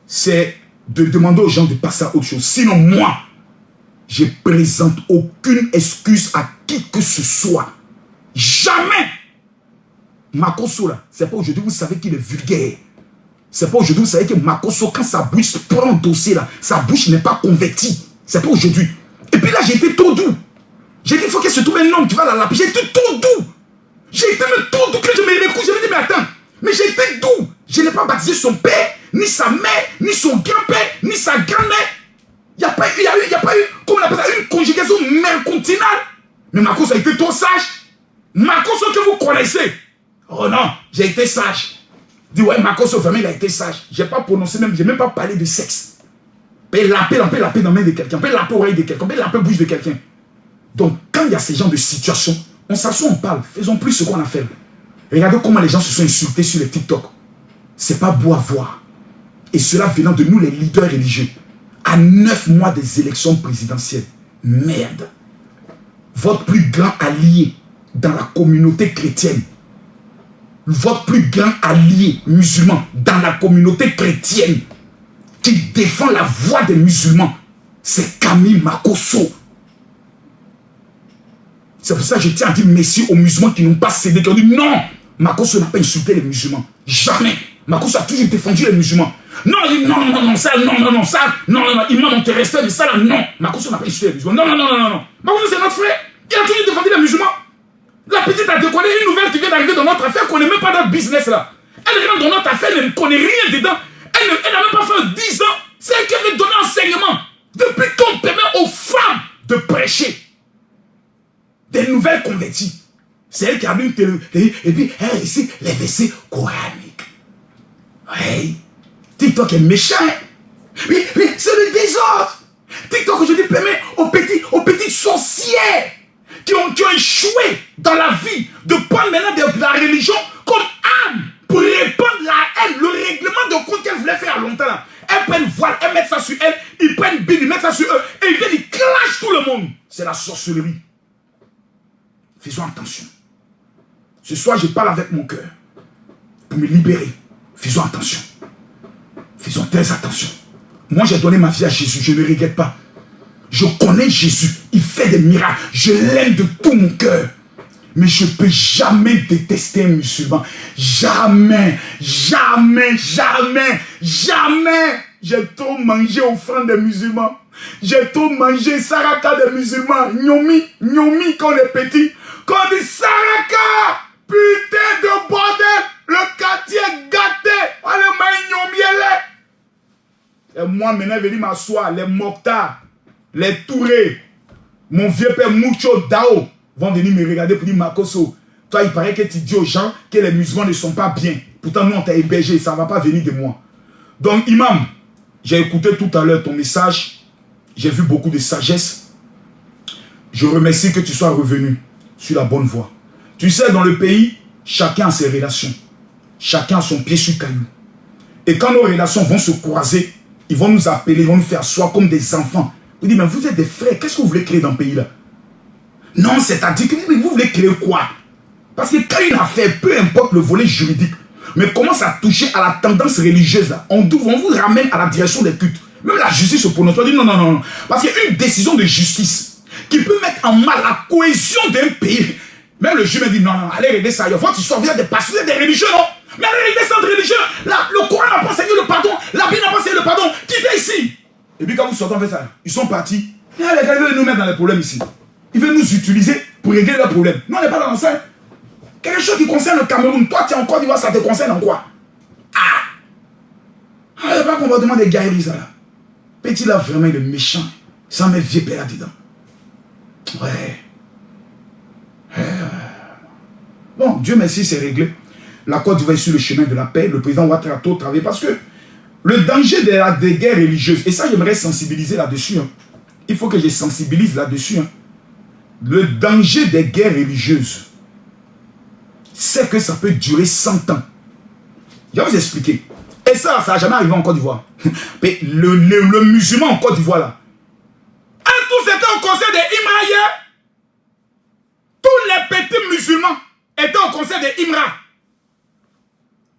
c'est de demander aux gens de passer à autre chose. Sinon, moi, je ne présente aucune excuse à qui que ce soit. Jamais! Makosso, là, c'est pas aujourd'hui, vous savez qu'il est vulgaire. C'est pas aujourd'hui, vous savez que Makosso, quand sa bouche prend un dossier, là, sa bouche n'est pas convertie. C'est pas aujourd'hui. Et puis là, j'ai été trop doux. J'ai dit, il faut qu'il se trouve un homme qui va la laper. J'ai été trop doux. J'ai été trop doux. Quand je me réécoute, je me dis, mais attends, mais j'ai été doux. Je n'ai pas baptisé son père, ni sa mère, ni son grand-père, ni sa grand-mère. Il n'y a pas eu, comment on appelle ça, une conjugaison mercantinale. Mais Makosso a été trop sage. Makosso que vous connaissez. Oh non, j'ai été sage. Dis, ouais, Makosso, vraiment, il a été sage. Je n'ai pas prononcé même, je n'ai même pas parlé de sexe. On peut laper dans la main de quelqu'un, on peut laper l'oreille de quelqu'un, on peut laper la bouche de quelqu'un. Donc, quand il y a ces genres de situations, on s'assoit, on parle. Faisons plus ce qu'on a fait. Regardez comment les gens se sont insultés sur les TikTok. C'est pas beau à voir. Et cela venant de nous, les leaders religieux. À 9 mois des élections présidentielles. Merde. Votre plus grand allié dans la communauté chrétienne, votre plus grand allié musulman dans la communauté chrétienne qui défend la voix des musulmans, c'est Camille Makosso. C'est pour ça que je tiens à dire merci aux musulmans qui n'ont pas cédé, qui ont dit non, Makosso n'a pas insulté les musulmans. Jamais. Makosso a toujours défendu les musulmans. Non, il dit non, ça, non, il m'a montré respect de ça, là, non. Makosso n'a pas insulté les musulmans. Non. Makosso, c'est notre frère. Il a toujours défendu les musulmans. La petite a déconné une nouvelle qui vient d'arriver dans notre affaire, qu'on n'est même pas dans le business là. Elle rentre dans notre affaire, elle ne connaît rien dedans. Elle n'a même pas fait 10 ans. C'est elle qui avait donné enseignement. Depuis qu'on permet aux femmes de prêcher. Des nouvelles converties. C'est elle qui a mis une télé. Et puis, elle ici, les versets coraniques. Ouais. TikTok est méchant. Mais c'est le désordre. TikTok aujourd'hui permet aux petites sorcières qui ont échoué dans la vie de prendre maintenant de la religion comme arme pour répandre la haine, le règlement de compte qu'elles voulaient faire à longtemps. Là. Elles prennent voile, elles mettent ça sur elles, ils prennent Bible, ils mettent ça sur eux, et ils viennent, ils clashent tout le monde. C'est la sorcellerie. Faisons attention. Ce soir, je parle avec mon cœur pour me libérer. Faisons attention. Faisons très attention. Moi, j'ai donné ma vie à Jésus, je ne regrette pas. Je connais Jésus, il fait des miracles, je l'aime de tout mon cœur. Mais je ne peux jamais détester un musulman. Jamais. J'ai trop mangé offrande des musulmans. J'ai trop mangé saraka des musulmans. Nyomi quand on est petit. Quand on dit saraka, putain de bordel, le quartier est gâté. On le mange nyomi et moi maintenant je vais venir m'asseoir, les Mokhtar, les Touré, mon vieux père Moucho Dao vont venir me regarder pour dire Makosso, toi il paraît que tu dis aux gens que les musulmans ne sont pas bien. Pourtant nous on t'a hébergé, ça ne va pas venir de moi. Donc imam, j'ai écouté tout à l'heure ton message, j'ai vu beaucoup de sagesse. Je remercie que tu sois revenu sur la bonne voie. Tu sais, dans le pays, chacun a ses relations. Chacun a son pied sur caillou. Et quand nos relations vont se croiser, ils vont nous appeler, ils vont nous faire asseoir comme des enfants. Vous dites, mais vous êtes des frères, qu'est-ce que vous voulez créer dans le pays là? Non, c'est-à-dire que mais vous voulez créer quoi? Parce que quand une affaire, peu importe le volet juridique, mais commence à toucher à la tendance religieuse là, on vous ramène à la direction des cultes. Même la justice se prononce. On dit non. Parce qu'il y a une décision de justice qui peut mettre en mal la cohésion d'un pays. Même le juge me dit, non, non, allez régler ça. Votre histoire vient des pasteurs, des religieux, non? Mais allez régler ça entre religieux. Le Coran n'a pas enseigné le pardon. La Bible n'a pas enseigné le pardon. Quittez ici. Et puis quand vous sortez, on fait ça. Ils sont partis. Et les gars, ils veulent nous mettre dans les problèmes ici. Ils veulent nous utiliser pour régler leurs problèmes. Non, on n'est pas dans l'enceinte. Quelque chose qui concerne le Cameroun. Toi, tu es en Côte d'Ivoire, ça te concerne en quoi? Il n'y a pas un comportement de guerriers, ça là. Petit là, vraiment, il est méchant. Ça met vieux père là-dedans. Ouais. Bon, Dieu merci, c'est réglé. La Côte d'Ivoire est sur le chemin de la paix. Le président Ouattara a tout travaillé parce que le danger des guerres religieuses, et ça, j'aimerais sensibiliser là-dessus. Hein. Il faut que je sensibilise là-dessus. Hein. Le danger des guerres religieuses, c'est que ça peut durer 100 ans. Je vais vous expliquer. Et ça n'a jamais arrivé en Côte d'Ivoire. Mais le musulman en Côte d'Ivoire, là, tous étaient au concert des Imra hier. Tous les petits musulmans étaient au concert des Imra.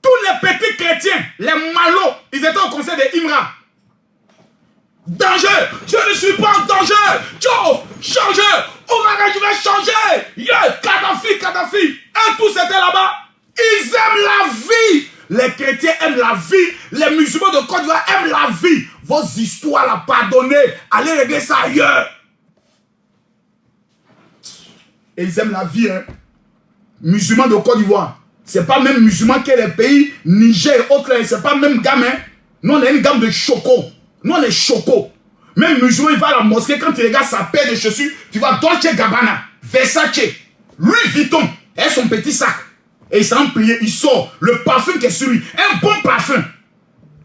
Tous les petits chrétiens, les malos, ils étaient au concert des Imra. Danger! Je ne suis pas en danger! Joe! Changer! Oumara, je vais changer! Yeah! Kadhafi! Et tous étaient là-bas. Ils aiment la vie! Les chrétiens aiment la vie. Les musulmans de Côte d'Ivoire aiment la vie. Vos histoires, la pardonner. Allez régler ça ailleurs. Et ils aiment la vie, hein. Musulmans de Côte d'Ivoire. C'est pas même musulmans que les pays Niger et autres. C'est pas même gamme, hein. Nous, on a une gamme de choco. Nous, on est choco. Même musulman, il va à la mosquée. Quand tu regardes sa paire de chaussures, tu vois Dolce Gabbana, Versace, Louis Vuitton et son petit sac. Et il s'en plie, il sort. Le parfum qui est sur lui. Un bon parfum.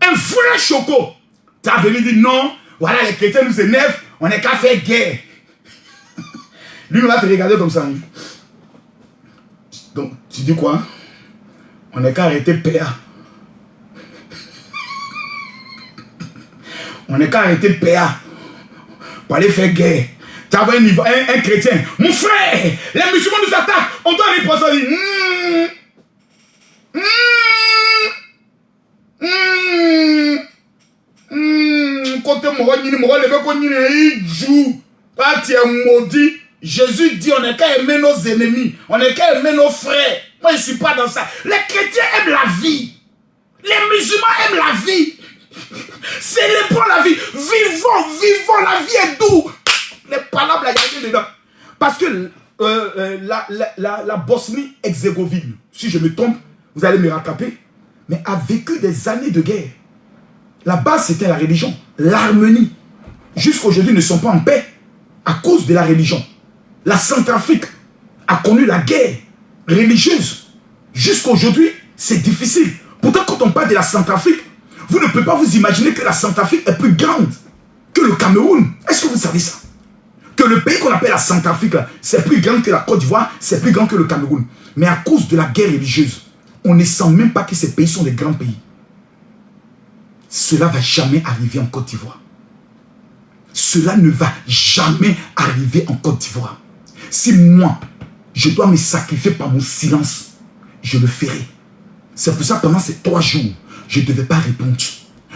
Un vrai choco. Tu as venu dire non. Voilà, les chrétiens nous énervent. On n'est qu'à faire guerre. Lui, il va te regarder comme ça. Hein. Donc, tu dis quoi? On n'est qu'à arrêter PA. On n'est qu'à arrêter PA. Pour aller faire guerre. Tu as un chrétien. Mon frère, les musulmans nous attaquent. On doit répondre. Côté il joue. Quand tu es maudit, Jésus dit on n'est qu'à aimer nos ennemis. On n'est qu'à aimer nos frères. Moi, je ne suis pas dans ça. Les chrétiens aiment la vie. Les musulmans aiment la vie. Célébrons la vie. Vivons. La vie est douce. Les palabres, il y a rien dedans. Parce que la Bosnie-Herzégovine, si je me trompe, vous allez me rattraper, mais a vécu des années de guerre. La base, c'était la religion. L'Arménie, jusqu'à aujourd'hui, ne sont pas en paix à cause de la religion. La Centrafrique a connu la guerre religieuse. Jusqu'à aujourd'hui, c'est difficile. Pourtant, quand on parle de la Centrafrique, vous ne pouvez pas vous imaginer que la Centrafrique est plus grande que le Cameroun. Est-ce que vous savez ça? Que le pays qu'on appelle la Centrafrique, c'est plus grand que la Côte d'Ivoire, c'est plus grand que le Cameroun. Mais à cause de la guerre religieuse, on ne sent même pas que ces pays sont des grands pays. Cela ne va jamais arriver en Côte d'Ivoire. Cela ne va jamais arriver en Côte d'Ivoire. Si moi, je dois me sacrifier par mon silence, je le ferai. C'est pour ça que pendant ces 3 jours, je ne devais pas répondre.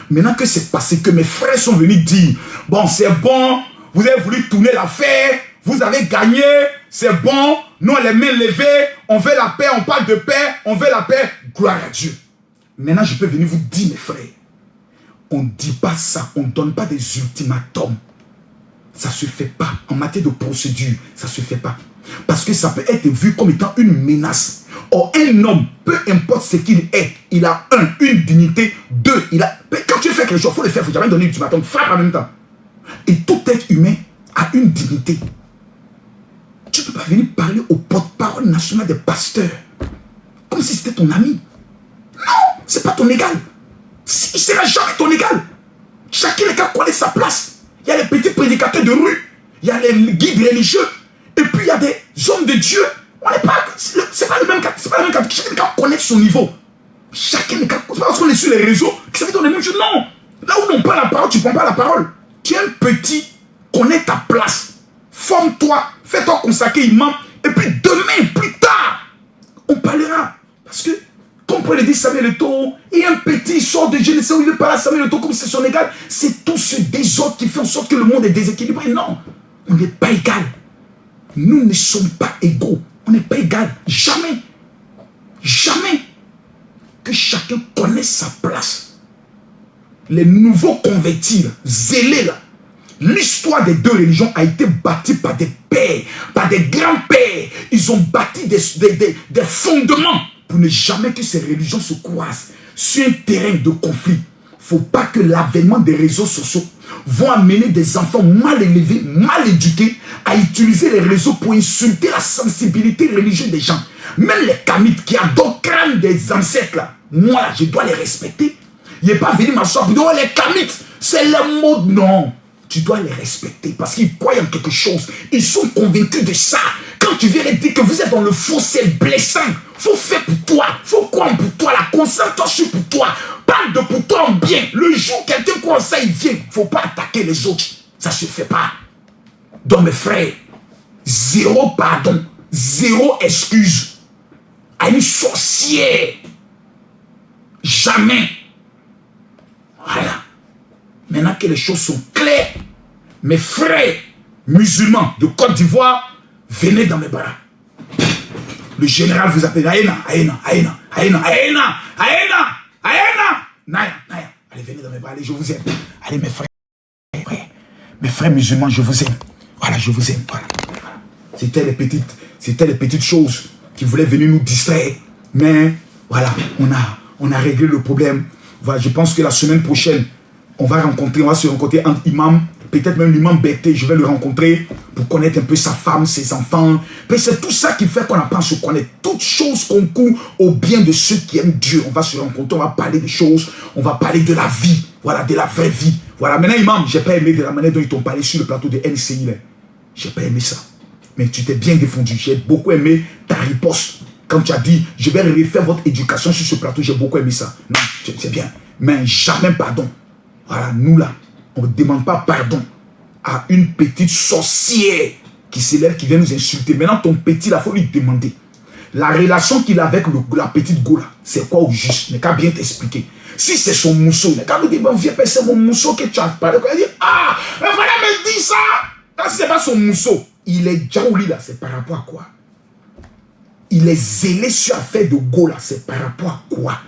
Maintenant que c'est passé, que mes frères sont venus dire, bon, c'est bon, vous avez voulu tourner l'affaire, vous avez gagné, c'est bon, nous on les mains levées, on veut la paix, on parle de paix, on veut la paix, gloire à Dieu. Maintenant, je peux venir vous dire, mes frères, on ne dit pas ça, on ne donne pas des ultimatums. Ça ne se fait pas. En matière de procédure, ça ne se fait pas. Parce que ça peut être vu comme étant une menace. Or, un homme, peu importe ce qu'il est, il a une dignité, 2, il a... Quand tu fais quelque chose, il faut le faire, il faut jamais donner l'ultimatum, frappe en même temps. Et tout être humain a une dignité. Tu ne peux pas venir parler au porte-parole national des pasteurs comme si c'était ton ami. Non, ce n'est pas ton égal. Il ne sera jamais ton égal. Chacun connaît sa place. Il y a les petits prédicateurs de rue, il y a les guides religieux, et puis il y a des hommes de Dieu. On n'est pas, c'est pas le même cas, c'est pas le même cas. Chacun connaît son niveau. Chacun, c'est pas parce qu'on est sur les réseaux que ça veut dire les mêmes choses. Non, là où on prend la parole, tu ne prends pas la parole. Tu es un petit, connais ta place. Forme-toi, fais-toi consacrer imam, et puis demain, plus tard, on parlera. Parce que, comme pour le dire Samuel Eto'o, et un petit sort de je ne sais où il parle à Samuel Eto'o comme c'est son égal, c'est tout ce désordre qui fait en sorte que le monde est déséquilibré. Non, on n'est pas égal. Nous ne sommes pas égaux On n'est pas égal. Jamais. Jamais. Que chacun connaisse sa place. Les nouveaux convertis, là, zélés là. L'histoire des deux religions a été bâtie par des pères, par des grands-pères. Ils ont bâti des fondements pour ne jamais que ces religions se croisent sur un terrain de conflit. Il ne faut pas que l'avènement des réseaux sociaux vont amener des enfants mal élevés, mal éduqués à utiliser les réseaux pour insulter la sensibilité religieuse des gens. Même les kamites qui adorent crâne des ancêtres là, moi je dois les respecter. Il n'est pas venu m'asseoir pour dire oh, les kamites, c'est le mot. Non. Tu dois les respecter parce qu'ils croient en quelque chose. Ils sont convaincus de ça. Quand tu viens leur dire que vous êtes dans le faux, c'est blessant. Il faut faire pour toi. Il faut croire pour toi. La concentration pour toi. Parle de pour toi en bien. Le jour où quelqu'un croit ça, il vient. Il ne faut pas attaquer les autres. Ça ne se fait pas. Donc mes frères, zéro pardon. Zéro excuse. À une sorcière. Jamais. Voilà. Maintenant que les choses sont claires, mes frères musulmans de Côte d'Ivoire, venez dans mes bras. Le général vous appelle Aena, Aena, Aena, Aena, Aena, Aena, Aena, Naya, Naya. Allez, venez dans mes bras, allez, je vous aime. Allez, mes frères musulmans, je vous aime. Voilà, je vous aime. Voilà. C'était les petites choses qui voulaient venir nous distraire. Mais voilà, on a réglé le problème. Voilà, je pense que la semaine prochaine, on va se rencontrer entre imams, peut-être même l'imam Berté, je vais le rencontrer pour connaître un peu sa femme, ses enfants. C'est tout ça qui fait qu'on apprend à se connaître. Toutes choses concourent au bien de ceux qui aiment Dieu. On va se rencontrer, on va parler des choses, on va parler de la vie, voilà, de la vraie vie. Voilà, maintenant imam, j'ai pas aimé de la manière dont ils t'ont parlé sur le plateau de NCI. J'ai pas aimé ça. Mais tu t'es bien défendu. J'ai beaucoup aimé ta riposte. Quand tu as dit, je vais refaire votre éducation sur ce plateau, j'ai beaucoup aimé ça. Non, c'est bien. Mais jamais pardon. Voilà, nous là, on ne demande pas pardon à une petite sorcière qui s'élève, qui vient nous insulter. Maintenant, ton petit, là, il faut lui demander. La relation qu'il a avec la petite go là, c'est quoi au juste? Il n'a qu'à bien t'expliquer. Si c'est son mousseau, il n'a qu'à nous dire, viens, c'est mon mousseau que tu as parlé. Il dit, ah, mais voilà, me dis ça. Là, c'est pas son mousseau. Il est jaouli là, c'est par rapport à quoi? Il est zélé sur l'affaire de go là, c'est par rapport à quoi?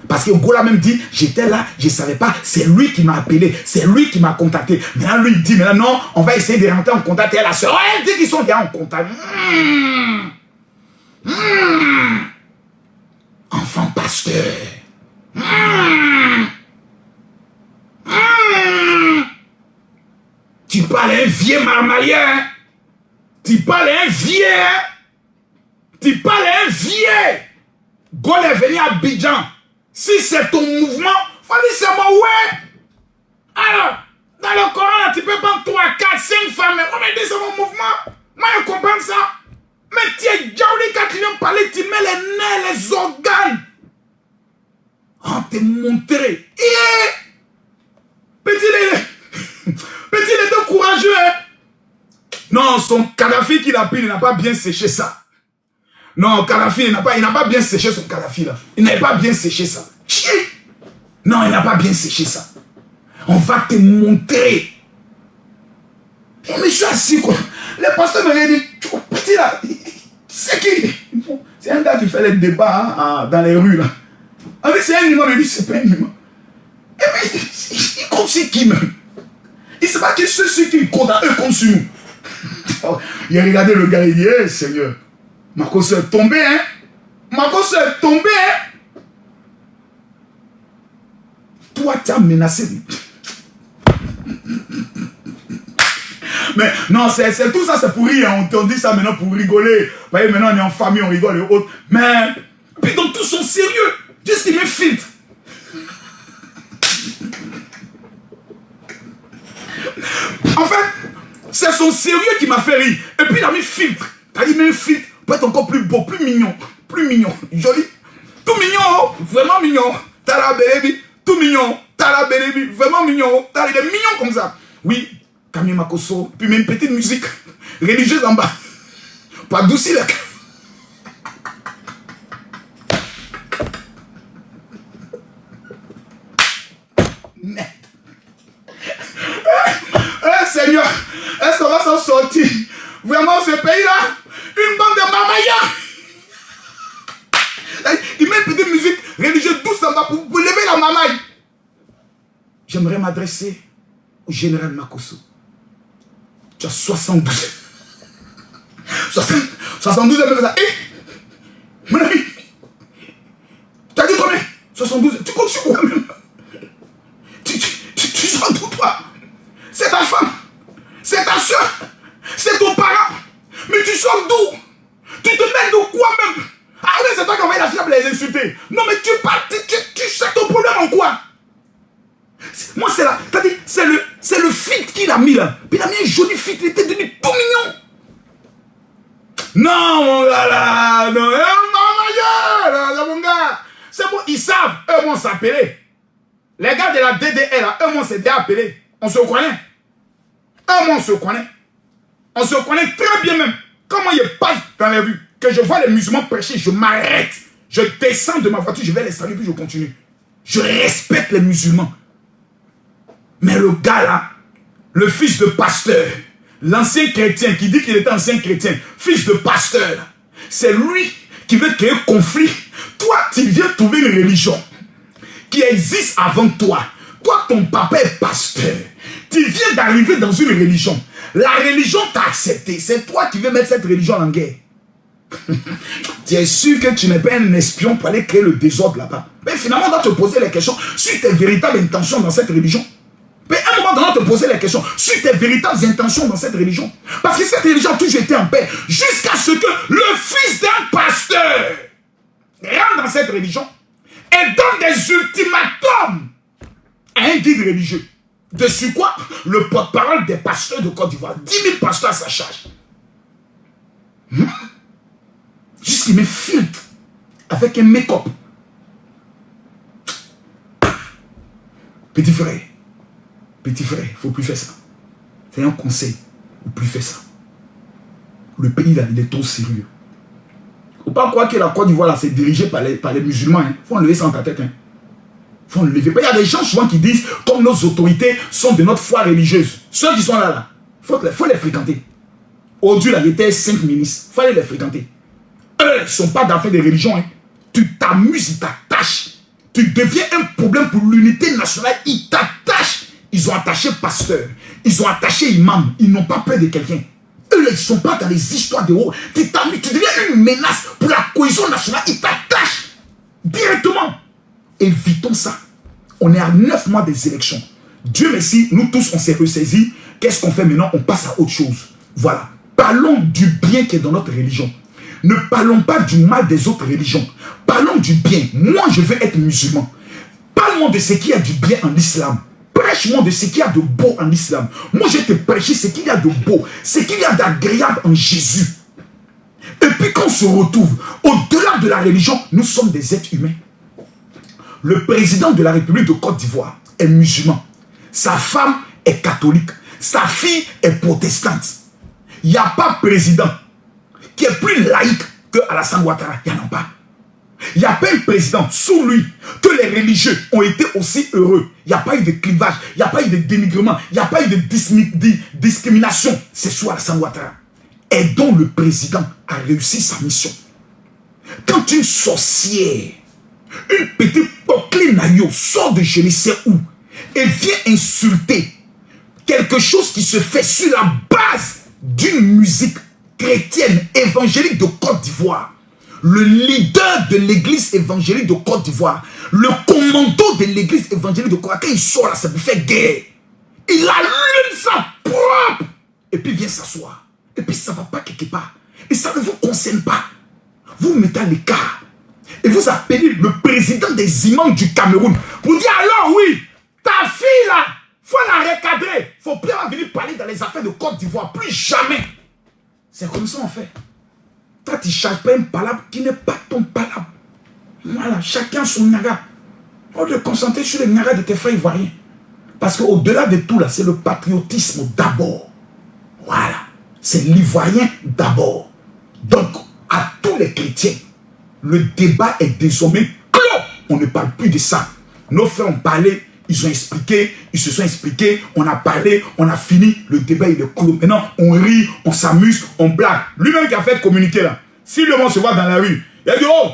Parce que Gola même dit, j'étais là, je ne savais pas, c'est lui qui m'a appelé, c'est lui qui m'a contacté. Maintenant, lui, il dit, maintenant, non, on va essayer de rentrer en contact. Et la soeur, oh, elle dit qu'ils sont déjà en contact. Enfant pasteur. Tu parles à un vieux marmailleur. Hein? Tu parles à un vieux. Hein? Tu parles à un vieux. Gola est venu à Abidjan. Si c'est ton mouvement, il faut dire c'est moi, ouais. Alors, dans le Coran, là, tu peux prendre 3, 4, 5 femmes. On me dit c'est mon mouvement. Moi, je comprends ça. Mais tu es Djaouli quand tu viens parler, tu mets les nerfs, les organes. On te montrer. Petit, il était courageux. Hein? Non, son Kadhafi qu'il a pris, il n'a pas bien séché ça. Non, Kadhafi, il n'a pas bien séché son Kadhafi là. Il n'a pas bien séché ça. Non, il n'a pas bien séché ça. On va te montrer. Et mais je suis assis quoi. Le pasteur me dit, petit là, c'est qui? C'est un gars qui fait les débats hein, dans les rues là. Avec c'est un imam, il dit, c'est pas un imam. Et puis, il compte sur qui même? Il ne sait pas que ceux qui comptent à eux comptent sur nous. Il a regardé le gars, il dit, hey, Seigneur. Ma cause est tombée, hein? Ma cause est tombée, hein? Toi, tu as menacé. Mais non, c'est tout ça, c'est pour rire. On dit ça maintenant pour rigoler. Vous voyez, maintenant on est en famille, on rigole et autres. Mais, puis donc tous sont sérieux. Juste qu'ils me filtrent. En fait, c'est son sérieux qui m'a fait rire. Et puis il a mis filtre. Il a dit, mais un filtre peut être encore plus beau, plus mignon, joli. Tout mignon, oh, vraiment mignon. Tala baby, tout mignon. Tala baby, vraiment mignon. Tala, il est mignon comme ça. Oui, Camille Makosso, puis même une petite musique religieuse en bas. Pour adoucir la... Merde. Seigneur, est-ce qu'on va s'en sortir? Vraiment, ce pays-là, une bande de marmailleurs. j'aimerais m'adresser au général Makosso. Tu as 72. 72 ans. Eh, mon ami, tu as dit combien? 72. Tu comptes sur quoi même? Tu sors d'où toi? C'est ta femme, c'est ta soeur, c'est ton parent. Mais tu sors d'où? Tu te mets de quoi même? Ah oui, c'est toi qui envoie la fille pour les insulter. Non mais tu parles, tu sais ton problème en quoi? Moi c'est là, c'est le fit qu'il a mis là. Puis il a mis un joli fit, il était devenu tout mignon. Non mon gars là, non, mon gars. C'est bon, ils savent, eux vont s'appeler. Les gars de la DDL là, eux vont s'aider à appeler. On se connaît. Eux on se connaît. On se connaît très bien même. Comment ils passent dans les rues, que je vois les musulmans prêcher, je m'arrête. Je descends de ma voiture, je vais les saluer, puis je continue. Je respecte les musulmans. Mais le gars là, le fils de pasteur, l'ancien chrétien qui dit qu'il était ancien chrétien, fils de pasteur, c'est lui qui veut créer conflit. Toi, tu viens trouver une religion qui existe avant toi. Toi, ton papa est pasteur. Tu viens d'arriver dans une religion. La religion t'a accepté. C'est toi qui veux mettre cette religion en guerre. Tu es sûr que tu n'es pas un espion pour aller créer le désordre là-bas. Mais finalement, on doit te poser les questions sur tes véritables intentions dans cette religion. Mais à un moment donné, on doit te poser les questions sur tes véritables intentions dans cette religion. Parce que cette religion a toujours été en paix. Jusqu'à ce que le fils d'un pasteur rentre dans cette religion et donne des ultimatums à un guide religieux. Dessus quoi? Le porte-parole des pasteurs de Côte d'Ivoire. 10 000 pasteurs à sa charge. Jusqu'il me filtre avec un make-up. Petit frère, il ne faut plus faire ça. C'est un conseil. Il ne faut plus faire ça. Le pays là, il est trop sérieux. Il ne faut pas croire que la Côte d'Ivoire là, c'est dirigé par les musulmans. Il faut enlever ça dans ta tête. Faut enlever. Il y a des gens souvent qui disent, comme nos autorités sont de notre foi religieuse. Ceux qui sont là, faut les fréquenter. Aujourd'hui, là, il était 5 ministres. Il fallait les fréquenter. Eux, ils ne sont pas d'affaires de religion. Tu t'amuses, ils t'attachent. Tu deviens un problème pour l'unité nationale. Ils t'attachent. Ils ont attaché pasteur. Ils ont attaché imam. Ils n'ont pas peur de quelqu'un. Eux, là, ils ne sont pas dans les histoires de haut. Tu t'amuses. Tu deviens une menace pour la cohésion nationale. Ils t'attachent directement. Évitons ça. On est à 9 mois des élections. Dieu merci, nous tous, on s'est ressaisis. Qu'est-ce qu'on fait maintenant? On passe à autre chose. Voilà. Parlons du bien qui est dans notre religion. Ne parlons pas du mal des autres religions. Parlons du bien. Moi, je veux être musulman. Parle-moi de ce qu'il y a du bien en islam. Prêche-moi de ce qu'il y a de beau en islam. Moi, je vais te prêcher ce qu'il y a de beau, ce qu'il y a d'agréable en Jésus. Et puis, quand on se retrouve, au-delà de la religion, nous sommes des êtres humains. Le président de la République de Côte d'Ivoire est musulman. Sa femme est catholique. Sa fille est protestante. Il n'y a pas président qui est plus laïque que Alassane Ouattara. Il n'y en a pas. Il n'y a pas un président sous lui que les religieux ont été aussi heureux. Il n'y a pas eu de clivage, il n'y a pas eu de dénigrement, il n'y a pas eu de discrimination. C'est sous Alassane Ouattara. Et dont le président a réussi sa mission. Quand une sorcière, une petite Nayo sort de je ne sais où et vient insulter quelque chose qui se fait sur la base d'une musique chrétienne évangélique de Côte d'Ivoire, le leader de l'église évangélique de Côte d'Ivoire, le commando de l'église évangélique de Côte d'Ivoire, quand il sort là, ça lui fait guerre. Il allume sa propre et puis vient s'asseoir. Et puis ça ne va pas quelque part. Et ça ne vous concerne pas. Vous vous mettez à l'écart. Et vous appelez le président des imams du Cameroun pour dire alors oui, ta fille là, il faut la recadrer. Il ne faut plus venir parler dans les affaires de Côte d'Ivoire. Plus jamais. C'est comme ça on fait. Toi tu ne charges pas un palabre qui n'est pas ton palabre. Voilà, chacun son naga. On doit te concentrer sur les nagas de tes frères ivoiriens. Parce qu'au-delà de tout là, c'est le patriotisme d'abord. Voilà. C'est l'ivoirien d'abord. Donc, à tous les chrétiens, le débat est désormais clos. On ne parle plus de ça. Nos frères ont parlé, ils ont expliqué, ils se sont expliqués, on a parlé, on a fini, le débat il est clos. Maintenant, on rit, on s'amuse, on blague. Lui-même qui a fait communiquer là, si le monde se voit dans la rue, il a dit oh,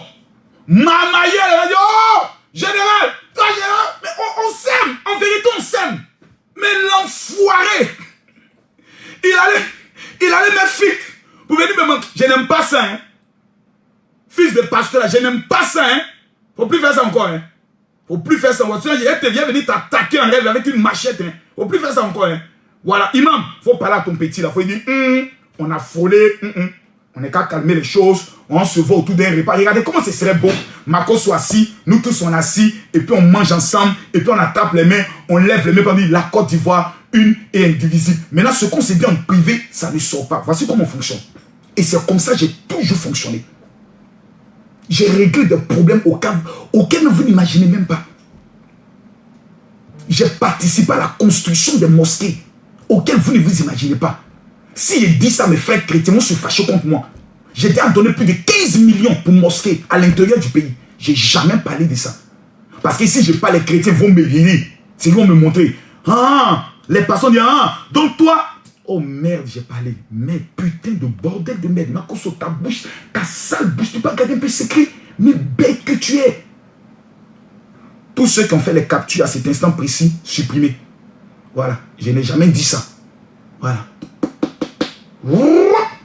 Mamaïel, il a dit oh, général, toi général, mais on s'aime, en vérité on s'aime. Mais l'enfoiré, il allait me fit. Vous venez me montrer, je n'aime pas ça. Hein. Fils de pasteur, là, je n'aime pas ça. Hein. Faut plus faire ça encore. Hein. Faut plus faire ça encore. Sinon, il vient venir t'attaquer en rêve avec une machette. Hein. Faut plus faire ça encore. Hein. Voilà, imam, faut parler à ton petit là. Faut lui dire, on a frôlé, on n'est qu'à calmer les choses. On se voit autour d'un repas. Regardez comment ce serait beau. Marco soit assis, nous tous on assis, et puis on mange ensemble, et puis on attrape les mains, on lève les mains, on dit la Côte d'Ivoire, une et indivisible. Maintenant, ce qu'on s'est dit en privé, ça ne sort pas. Voici comment on fonctionne. Et c'est comme ça que j'ai toujours fonctionné. J'ai réglé des problèmes auxquels vous n'imaginez même pas. J'ai participé à la construction des mosquées auxquelles vous ne vous imaginez pas. Si je dis ça, mes frères chrétiens vont se fâcher contre moi. J'ai déjà donné plus de 15 millions pour mosquées à l'intérieur du pays. Je n'ai jamais parlé de ça. Parce que si je parle, les chrétiens vont me rire. C'est ils vont me montrer. Ah, les personnes disent, ah, donc toi, oh merde, j'ai parlé. Mais putain de bordel de merde. Ma sur ta bouche, ta sale bouche, tu peux regarder un peu secret. Mais bête que tu es. Tous ceux qui ont fait les captures à cet instant précis, supprimés. Voilà, je n'ai jamais dit ça. Voilà.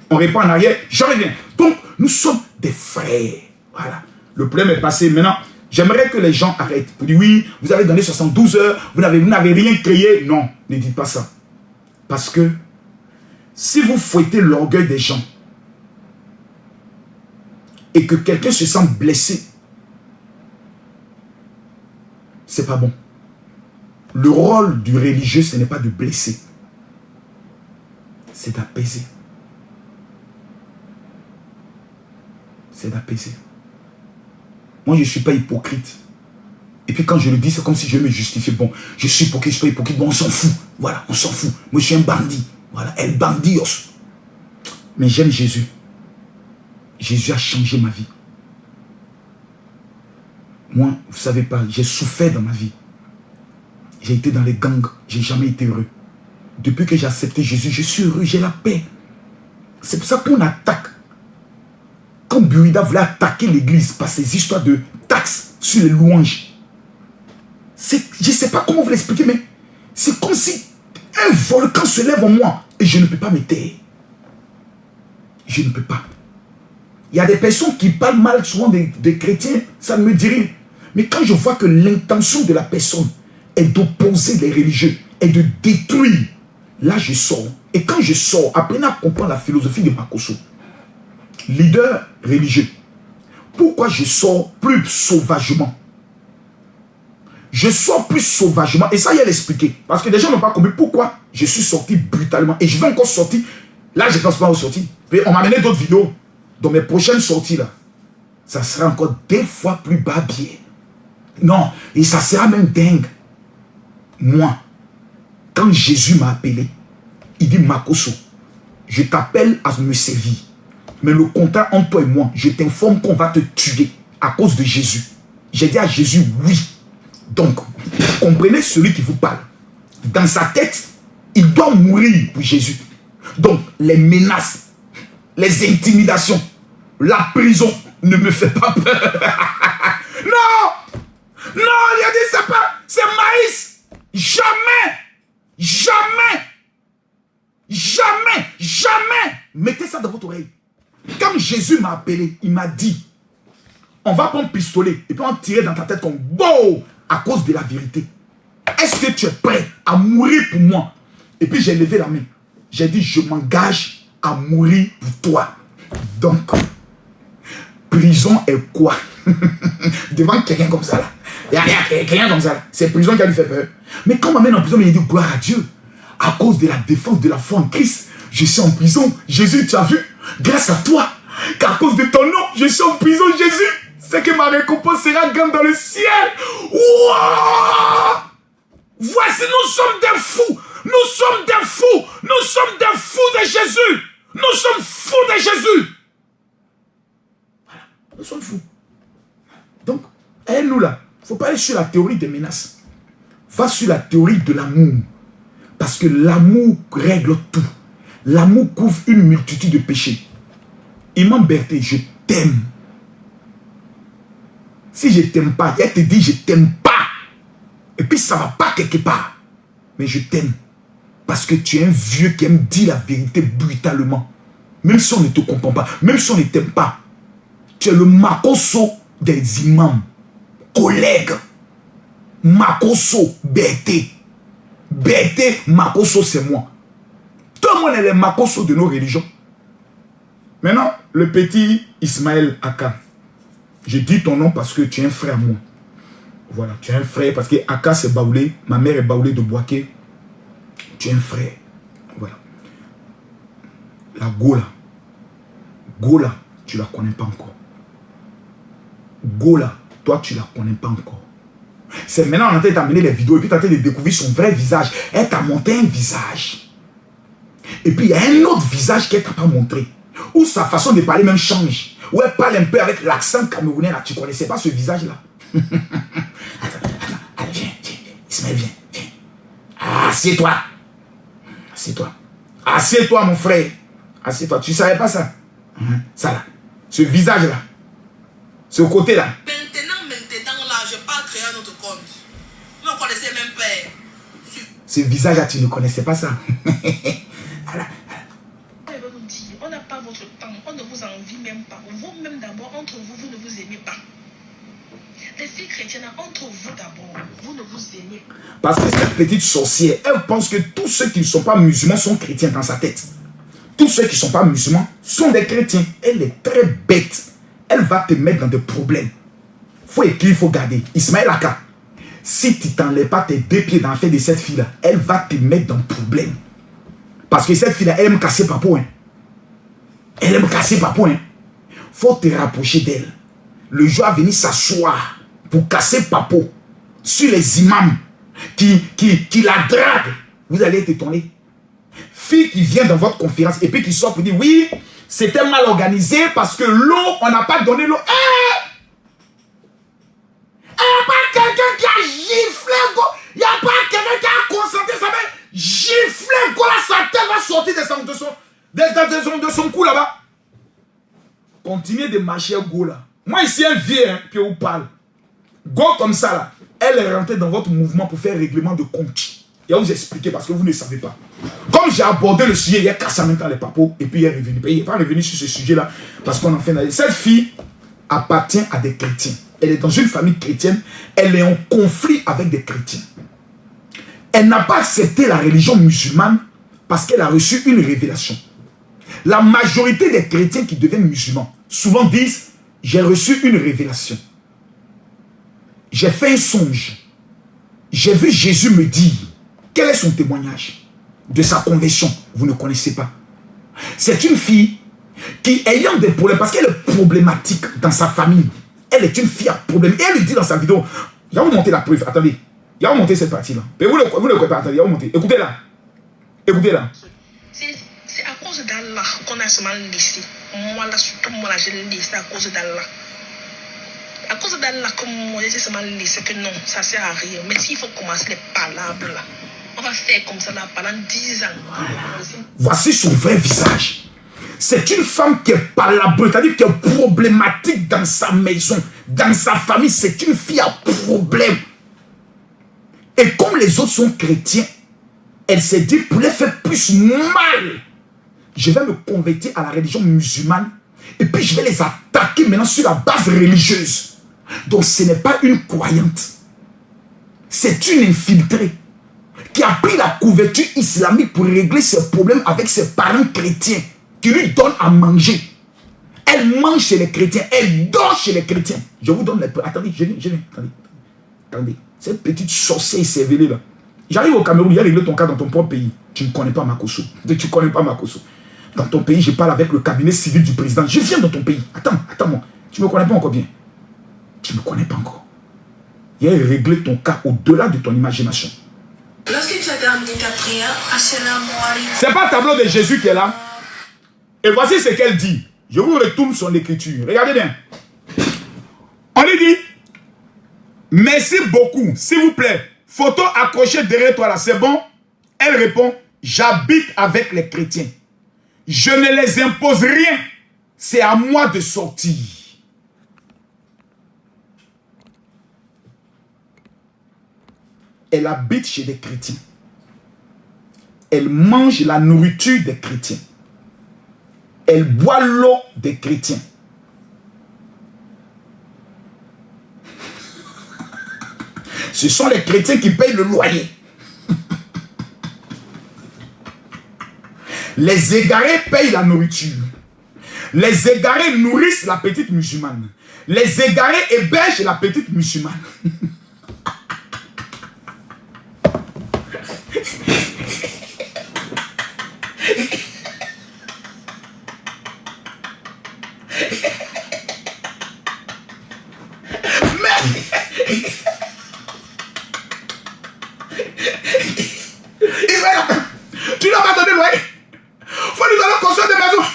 On répond en arrière, je reviens. Donc, nous sommes des frères. Voilà. Le problème est passé. Maintenant, j'aimerais que les gens arrêtent. Vous dites, oui, vous avez donné 72 heures, vous n'avez rien créé. Non, ne dites pas ça. Parce que, si vous fouettez l'orgueil des gens, et que quelqu'un se sent blessé, c'est pas bon. Le rôle du religieux, ce n'est pas de blesser. C'est d'apaiser. C'est d'apaiser. Moi, je ne suis pas hypocrite. Et puis quand je le dis, c'est comme si je me justifiais. Bon, je suis hypocrite, je ne suis pas hypocrite. Bon, on s'en fout. Voilà, on s'en fout. Moi, je suis un bandit. Voilà, el bandios. Mais j'aime Jésus. Jésus a changé ma vie. Moi, vous ne savez pas, j'ai souffert dans ma vie. J'ai été dans les gangs, j'ai jamais été heureux. Depuis que j'ai accepté Jésus, je suis heureux, j'ai la paix. C'est pour ça qu'on attaque. Quand Burida voulait attaquer l'église par ces histoires de taxes sur les louanges, je ne sais pas comment vous l'expliquer, mais c'est comme si un volcan se lève en moi et je ne peux pas me taire. Je ne peux pas. Il y a des personnes qui parlent mal souvent des chrétiens, ça ne me dit rien. Mais quand je vois que l'intention de la personne est d'opposer les religieux, est de détruire, là je sors. Et quand je sors, apprenez à comprendre la philosophie de Makoso. Leader religieux. Pourquoi je sors plus sauvagement? Je sors plus sauvagement. Et ça, il y a l'expliquer. Parce que les gens n'ont pas compris pourquoi je suis sorti brutalement. Et je vais encore sortir. Là, je ne pense pas aux sorties. Mais on m'a amené d'autres vidéos. Dans mes prochaines sorties, là, ça sera encore 2 fois plus bas bien. Non, et ça sera même dingue. Moi, quand Jésus m'a appelé, il dit, Makoso, je t'appelle à me servir. Mais le contrat entre toi et moi, je t'informe qu'on va te tuer à cause de Jésus. J'ai dit à Jésus, oui. Donc, comprenez celui qui vous parle. Dans sa tête, il doit mourir pour Jésus. Donc, les menaces, les intimidations, la prison ne me fait pas peur. Non! Non, il a dit c'est pas, c'est maïs. Jamais, jamais, jamais, jamais. Mettez ça dans votre oreille. Quand Jésus m'a appelé, il m'a dit, on va prendre un pistolet et puis on va tirer dans ta tête comme wow, à cause de la vérité. Est-ce que tu es prêt à mourir pour moi? Et puis j'ai levé la main. J'ai dit, je m'engage à mourir pour toi. Donc, prison est quoi? Devant quelqu'un comme ça là. Il y a quelqu'un comme ça là. C'est prison qui a lui fait peur. Mais quand on m'amène en prison, il dit gloire à Dieu. À cause de la défense de la foi en Christ, je suis en prison. Jésus, tu as vu? Grâce à toi, qu'à cause de ton nom, je suis en prison, Jésus. C'est que ma récompense sera grande dans le ciel. Wow! Voici, nous sommes des fous. Nous sommes des fous. Nous sommes des fous de Jésus. Nous sommes fous de Jésus. Voilà, nous sommes fous. Donc, nous là, il ne faut pas aller sur la théorie des menaces. Va sur la théorie de l'amour. Parce que l'amour règle tout. L'amour couvre une multitude de péchés. Imam Berté, je t'aime. Si je ne t'aime pas, elle te dit je ne t'aime pas. Et puis ça ne va pas quelque part. Mais je t'aime. Parce que tu es un vieux qui aime dire la vérité brutalement. Même si on ne te comprend pas. Même si on ne t'aime pas. Tu es le Makoso des imams. Collègue. Makoso, Bété. Bété, Makoso, c'est moi. Tout le monde est les Makoso de nos religions. Maintenant, le petit Ismaël Aka. Je dis ton nom parce que tu es un frère à moi. Voilà, tu es un frère parce que Aka c'est Baoulé. Ma mère est Baoulé de Boaké. Tu es un frère. Voilà. La Gola. Gola, tu ne la connais pas encore. Gola, toi, tu ne la connais pas encore. C'est maintenant on est en train d'amener les vidéos et puis tu es en train de découvrir son vrai visage. Elle t'a montré un visage. Et puis il y a un autre visage qu'elle ne t'a pas montré. Où sa façon de parler même change. Où elle parle un peu avec l'accent camerounais là. Tu ne connaissais pas ce visage-là. Attends, viens. Ismaël, viens. Assieds-toi. Assieds-toi. Assieds-toi, mon frère. Assieds-toi. Tu ne savais pas ça? Ça là. Ce visage-là. Ce côté-là. Maintenant là, je n'ai pas créé un autre compte. Vous ne connaissez même pas. Ce visage-là, tu ne connaissais pas ça. On n'a pas votre temps, on ne vous envie même pas. Vous-même d'abord, entre vous, vous ne vous aimez pas. Les filles chrétiennes, entre vous d'abord, vous ne vous aimez pas. Parce que cette petite sorcière, elle pense que tous ceux qui ne sont pas musulmans sont chrétiens dans sa tête. Tous ceux qui ne sont pas musulmans sont des chrétiens. Elle est très bête. Elle va te mettre dans des problèmes. Faut écrire, il faut garder. Ismaël Aka, si tu t'enlèves pas tes deux pieds dans l'affaire de cette fille-là, elle va te mettre dans le problème. Parce que cette fille-là, elle aime casser papo. Elle aime casser papo. Faut te rapprocher d'elle. Le jour à venir s'asseoir pour casser papo sur les imams qui la draguent. Vous allez être étonné. Fille qui vient dans votre conférence et puis qui sort pour dire oui, c'était mal organisé parce que l'eau, on n'a pas donné l'eau. Il n'y a pas quelqu'un qui a giflé, il n'y a pas quelqu'un qui a consenté, ça va gifler, là, sa tête va sortir de son cou là-bas. Continuez de marcher go là. Moi ici, un vieux qui vous parle. Go comme ça là. Elle est rentrée dans votre mouvement pour faire règlement de compte. Et on vous expliquer parce que vous ne savez pas. Comme j'ai abordé le sujet, il y a cassé en même temps les papos et puis il est revenu. Il n'est pas revenu sur ce sujet là parce qu'on en fait. Cette fille appartient à des chrétiens. Elle est dans une famille chrétienne. Elle est en conflit avec des chrétiens. Elle n'a pas accepté la religion musulmane parce qu'elle a reçu une révélation. La majorité des chrétiens qui deviennent musulmans souvent disent « J'ai reçu une révélation. J'ai fait un songe. J'ai vu Jésus me dire. » Quel est son témoignage de sa conversion? Vous ne connaissez pas. C'est une fille qui, ayant des problèmes, parce qu'elle est problématique dans sa famille, elle est une fille à problème. Et elle lui dit dans sa vidéo, il va vous monter la preuve. Attendez, il va vous monter cette partie-là. Mais vous ne le croyez pas, attendez, il va vous monter. Écoutez-la. Écoutez-la. C'est à cause d'Allah qu'on a seulement laissé. Moi, là, surtout moi, là, je l'ai laissé à cause d'Allah. À cause d'Allah, comme moi, j'ai seulement laissé que non, ça ne sert à rien. Mais s'il faut commencer les palabres, là, on va faire comme ça là pendant 10 ans. Voilà. Voici son vrai visage. C'est une femme qui est palabre, c'est-à-dire qui est problématique dans sa maison, dans sa famille. C'est une fille à problème. Et comme les autres sont chrétiens, elle s'est dit, pour les faire plus mal, je vais me convertir à la religion musulmane et puis je vais les attaquer maintenant sur la base religieuse. Donc ce n'est pas une croyante. C'est une infiltrée qui a pris la couverture islamique pour régler ses problèmes avec ses parents chrétiens qui lui donnent à manger. Elle mange chez les chrétiens, elle dort chez les chrétiens. Je vous donne les preuves. Attendez, attendez. Cette petite sorcière cervelée là. J'arrive au Cameroun, il y a réglé ton cas dans ton propre pays. Tu ne connais pas Makoso. Tu ne connais pas Makoso. Dans ton pays, je parle avec le cabinet civil du président. Je viens dans ton pays. Attends-moi. Tu ne me connais pas encore bien. Tu ne me connais pas encore. Il a réglé ton cas au-delà de ton imagination. Lorsque tu as terminé ta prière, c'est pas le tableau de Jésus qui est là. Et voici ce qu'elle dit. Je vous retourne son écriture. Regardez bien. On lui dit, merci beaucoup, s'il vous plaît. Photo accrochée derrière toi là, c'est bon? Elle répond, j'habite avec les chrétiens. Je ne les impose rien. C'est à moi de sortir. Elle habite chez des chrétiens. elle mange la nourriture des chrétiens. Elle boit l'eau des chrétiens. Ce sont les chrétiens qui payent le loyer. Les égarés payent la nourriture. Les égarés nourrissent la petite musulmane. Les égarés hébergent la petite musulmane. Tu n'as pas donné le loyer. Faut nous aller construire des maisons.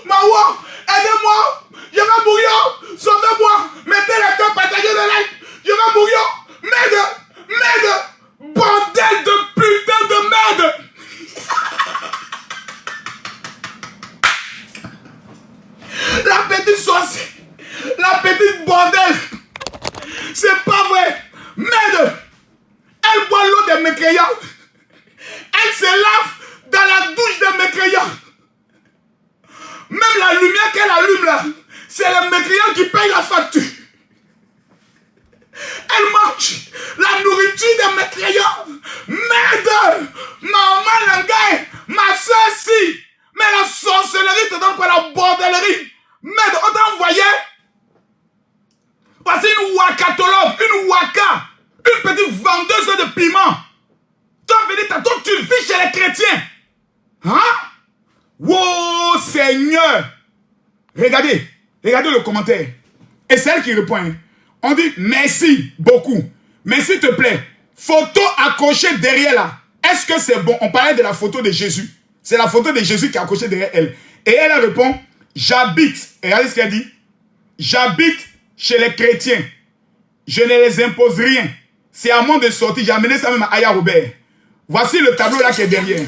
Mawa, aidez-moi. Je vais mourir. Sauvez-moi. Mettez les cœurs, partagez le like. Je vais mourir. Merde. Bordel de putain de merde. La petite sorcière. La petite bordel. C'est pas vrai. Merde. Elle boit l'eau des mécréants. Elle se lave dans la douche des mécréants. Même la lumière qu'elle allume là, c'est les mécréants qui payent la facture. Elle mange la nourriture des mécréants. Merde. Maman Langaï, ma soeur si. Mais la sorcellerie te donne quoi, la bordellerie. Merde, on t'a envoyé. Parce une wakatologue, une waka, une petite vendeuse de piment. Toi, venez, toi, tu vis chez les chrétiens. Hein? Wow, Seigneur. Regardez le commentaire. Et c'est elle qui répond. Hein. On dit merci beaucoup. Mais s'il te plaît, photo accrochée derrière là. Est-ce que c'est bon? On parlait de la photo de Jésus. C'est la photo de Jésus qui est accrochée derrière elle. Et elle répond, j'habite. Regardez ce qu'elle dit. J'habite chez les chrétiens. Je ne les impose rien. C'est à moi de sortir. J'ai amené ça même à Aya Robert. Voici le tableau là qui est derrière.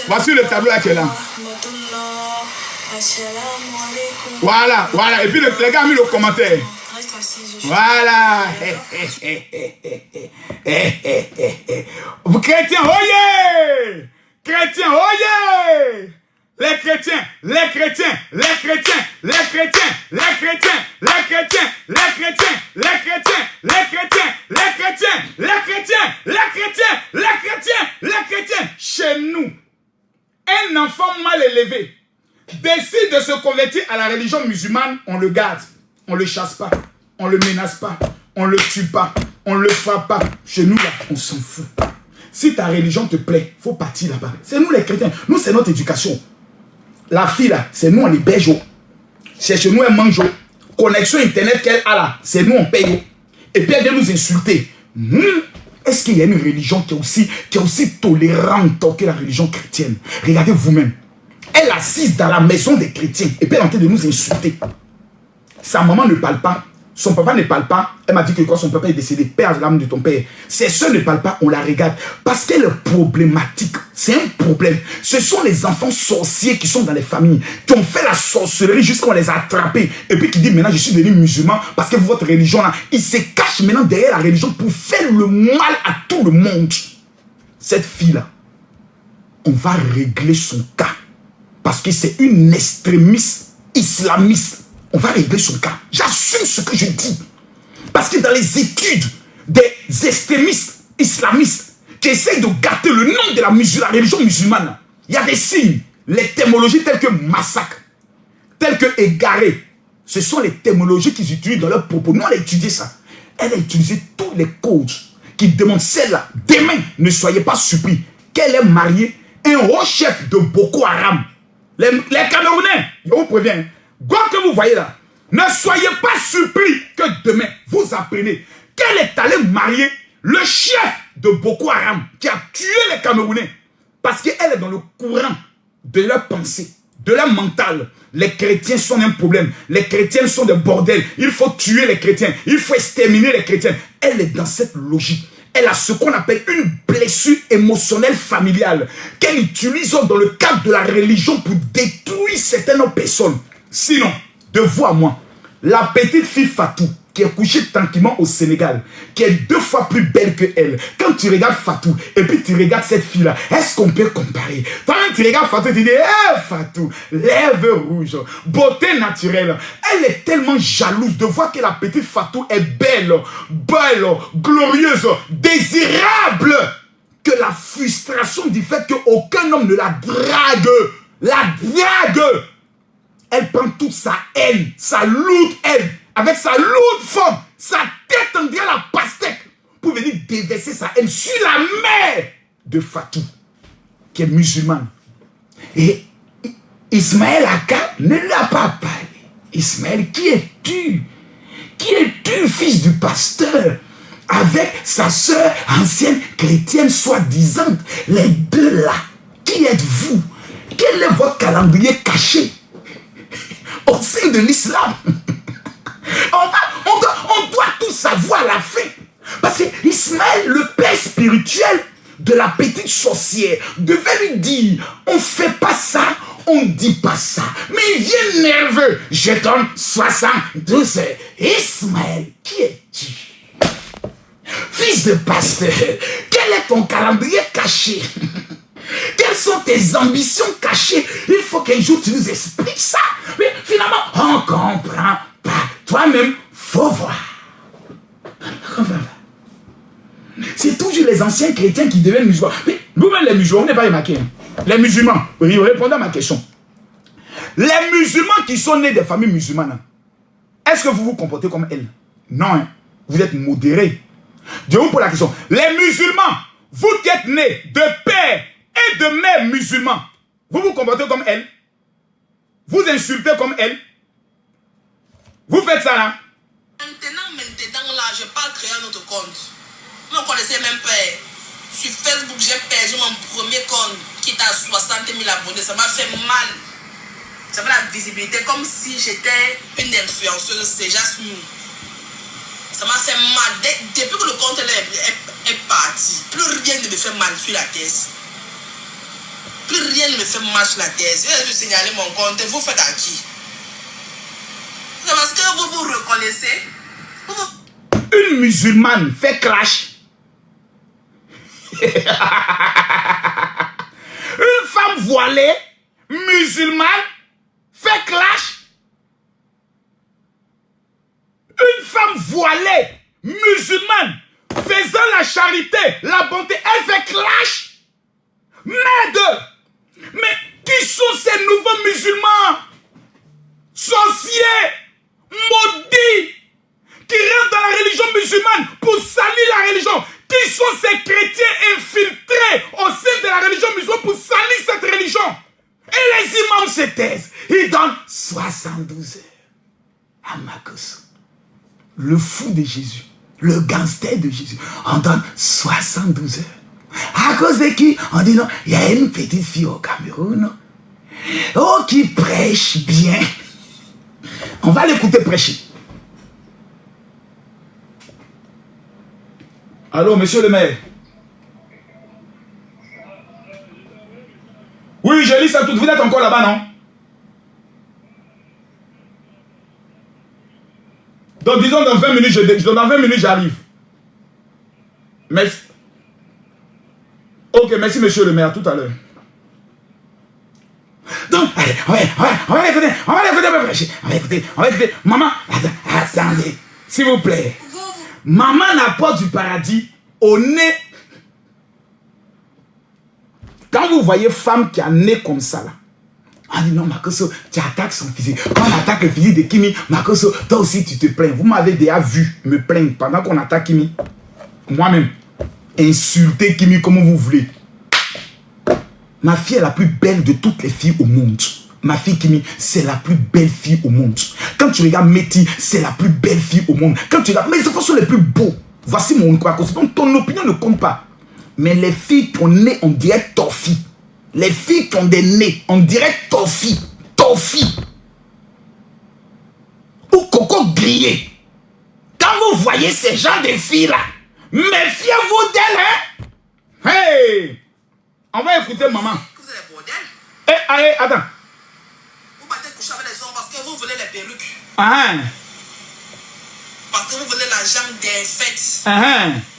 Voici le tableau là qui est là. Voilà, voilà. Et puis les gars ont mis le commentaire. Voilà. Vous chrétiens, oyez! Chrétiens, oyez! Les chrétiens, les chrétiens, les chrétiens, les chrétiens, les chrétiens, les chrétiens, les chrétiens, les chrétiens, les chrétiens, les chrétiens, les chrétiens, les chrétiens, les chrétiens, les chrétiens. Chez nous, un enfant mal élevé décide de se convertir à la religion musulmane, on le garde, on ne le chasse pas, on ne le menace pas, on ne le tue pas, on ne le frappe pas. Chez nous, là, on s'en fout. Si ta religion te plaît, il faut partir là-bas. C'est nous les chrétiens. Nous, c'est notre éducation. La fille là, c'est nous on héberge. C'est chez nous elle mange. Connexion internet qu'elle a là, c'est nous on paye. Et puis elle vient nous insulter. Est-ce qu'il y a une religion qui est aussi tolérante que la religion chrétienne? Regardez vous-même. Elle assise dans la maison des chrétiens et puis elle est en train de nous insulter. Sa maman ne parle pas. Son papa ne parle pas. Elle m'a dit que quand son papa est décédé, père l'âme de ton père. Ses soeurs ne parlent pas, on la regarde. Parce qu'elle est problématique. C'est un problème. Ce sont les enfants sorciers qui sont dans les familles, qui ont fait la sorcellerie jusqu'à on les a attrapés. Et puis qui dit maintenant je suis devenu musulman parce que votre religion là, il se cache maintenant derrière la religion pour faire le mal à tout le monde. Cette fille là, on va régler son cas. Parce que c'est une extrémiste islamiste. On va régler son cas. J'assume ce que je dis. Parce que dans les études des extrémistes islamistes qui essayent de gâter le nom de la religion musulmane, il y a des signes. Les thémologies telles que massacre, telles que égaré, ce sont les thémologies qu'ils utilisent dans leurs propos. Nous, on a étudié ça. Elle a utilisé tous les codes qui demandent celle-là. Demain, ne soyez pas surpris qu'elle est mariée un haut chef de Boko Haram. Les Camerounais, je vous préviens, quoi que vous voyez là, ne soyez pas surpris que demain, vous apprenez qu'elle est allée marier le chef de Boko Haram qui a tué les Camerounais. Parce qu'elle est dans le courant de leur pensée, de leur mental. Les chrétiens sont un problème. Les chrétiens sont des bordels. Il faut tuer les chrétiens. Il faut exterminer les chrétiens. Elle est dans cette logique. Elle a ce qu'on appelle une blessure émotionnelle familiale qu'elle utilise dans le cadre de la religion pour détruire certaines personnes. Sinon, de vous à moi, La petite fille Fatou, qui est couchée tranquillement au Sénégal, qui est 2 fois plus belle que elle. Quand tu regardes Fatou, et puis tu regardes cette fille-là, est-ce qu'on peut comparer? Toi-même, tu regardes Fatou, tu dis, Fatou, lèvres rouges, beauté naturelle. Elle est tellement jalouse de voir que la petite Fatou est belle, glorieuse, désirable, que la frustration du fait qu'aucun homme ne la drague, elle prend toute sa haine, sa lourde haine, avec sa lourde forme, sa tête on dirait la pastèque, pour venir déverser sa haine sur la mère de Fatou, qui est musulmane. Et Ismaël Aka ne lui a pas parlé. Ismaël, qui es-tu? Qui es-tu, fils du pasteur? Avec sa sœur ancienne chrétienne soi-disant, les deux là, qui êtes-vous? Quel est votre calendrier caché au sein de l'islam? On doit tout savoir à la fin. Parce que Ismaël, le père spirituel de la petite sorcière, devait lui dire, on ne fait pas ça, on ne dit pas ça. Mais il vient nerveux. Je donne 72 heures. Ismaël, qui es-tu? Fils de pasteur, quel est ton calendrier caché? Quelles sont tes ambitions cachées? Il faut qu'un jour tu nous expliques ça. Mais finalement, on ne comprend pas. Toi-même, faut voir. C'est toujours les anciens chrétiens qui deviennent musulmans. Mais nous-mêmes, les musulmans, on n'est pas remarqué. Les musulmans, répondez à ma question. Les musulmans qui sont nés des familles musulmanes, est-ce que vous vous comportez comme elles? Non, hein? Vous êtes modérés. Je vous pose la question. Les musulmans, vous qui êtes nés de père et de mère musulmans, vous vous comportez comme elles? Vous insultez comme elles? Vous faites ça là? Maintenant là, je n'ai pas créé un autre compte. Vous ne connaissez même pas. Sur Facebook, j'ai perdu mon premier compte qui est à 60 000 abonnés. Ça m'a fait mal. J'avais la visibilité comme si j'étais une influenceuse, c'est Jasmine. Ça m'a fait mal. Depuis que le compte est parti, plus rien ne me fait mal sur la tête. Plus rien ne me fait mal sur la tête. Si je signaler mon compte, vous faites à qui? C'est parce que vous vous reconnaissez. Une musulmane fait clash. Une femme voilée, musulmane, fait clash. Une femme voilée, musulmane, faisant la charité, la bonté, elle fait clash. Merde! Mais qui sont ces nouveaux musulmans? Sorciers, maudits, qui rentrent dans la religion musulmane pour salir la religion. Qui sont ces chrétiens infiltrés au sein de la religion musulmane pour salir cette religion? Et les imams se taisent. Ils donnent 72 heures à Makos. Le fou de Jésus, le gangster de Jésus, on donne 72 heures. À cause de qui? On dit non, il y a une petite fille au Cameroun, qui prêche bien. On va l'écouter prêcher. Allô, monsieur le maire. Oui, je lis ça tout. Vous êtes encore là-bas, non? Donc, disons, dans 20 minutes, j'arrive. Merci. Ok, merci, monsieur le maire. Tout à l'heure. Donc, allez, on va l'écouter prêcher. On va écouter. Maman, attendez, s'il vous plaît. Maman n'apporte du paradis au nez. Quand vous voyez femme qui a un nez comme ça, là, on dit non, Makoso, tu attaques son physique. Quand on attaque le physique de Kimi, Makoso, toi aussi tu te plains. Vous m'avez déjà vu me plaindre pendant qu'on attaque Kimi. Moi-même, insulter Kimi comme vous voulez. Ma fille est la plus belle de toutes les filles au monde. Ma fille Kimi, c'est la plus belle fille au monde. Quand tu regardes Meti, c'est la plus belle fille au monde. Quand tu regardes, mes enfants sont les plus beaux. Voici mon quoi. Donc ton opinion ne compte pas. Mais les filles qui ont nez, on dirait toffee. Les filles qui ont des nez, on dirait toffee. Toffee. Ou coco grillé. Quand vous voyez ces gens de filles-là, méfiez-vous d'elles, hein? Hey! On va écouter maman. Vous êtes des bordels. Allez, attends. Vous battez coucher avec les hommes parce que vous voulez les perruques. Ah, que vous venez l'argent des fêtes.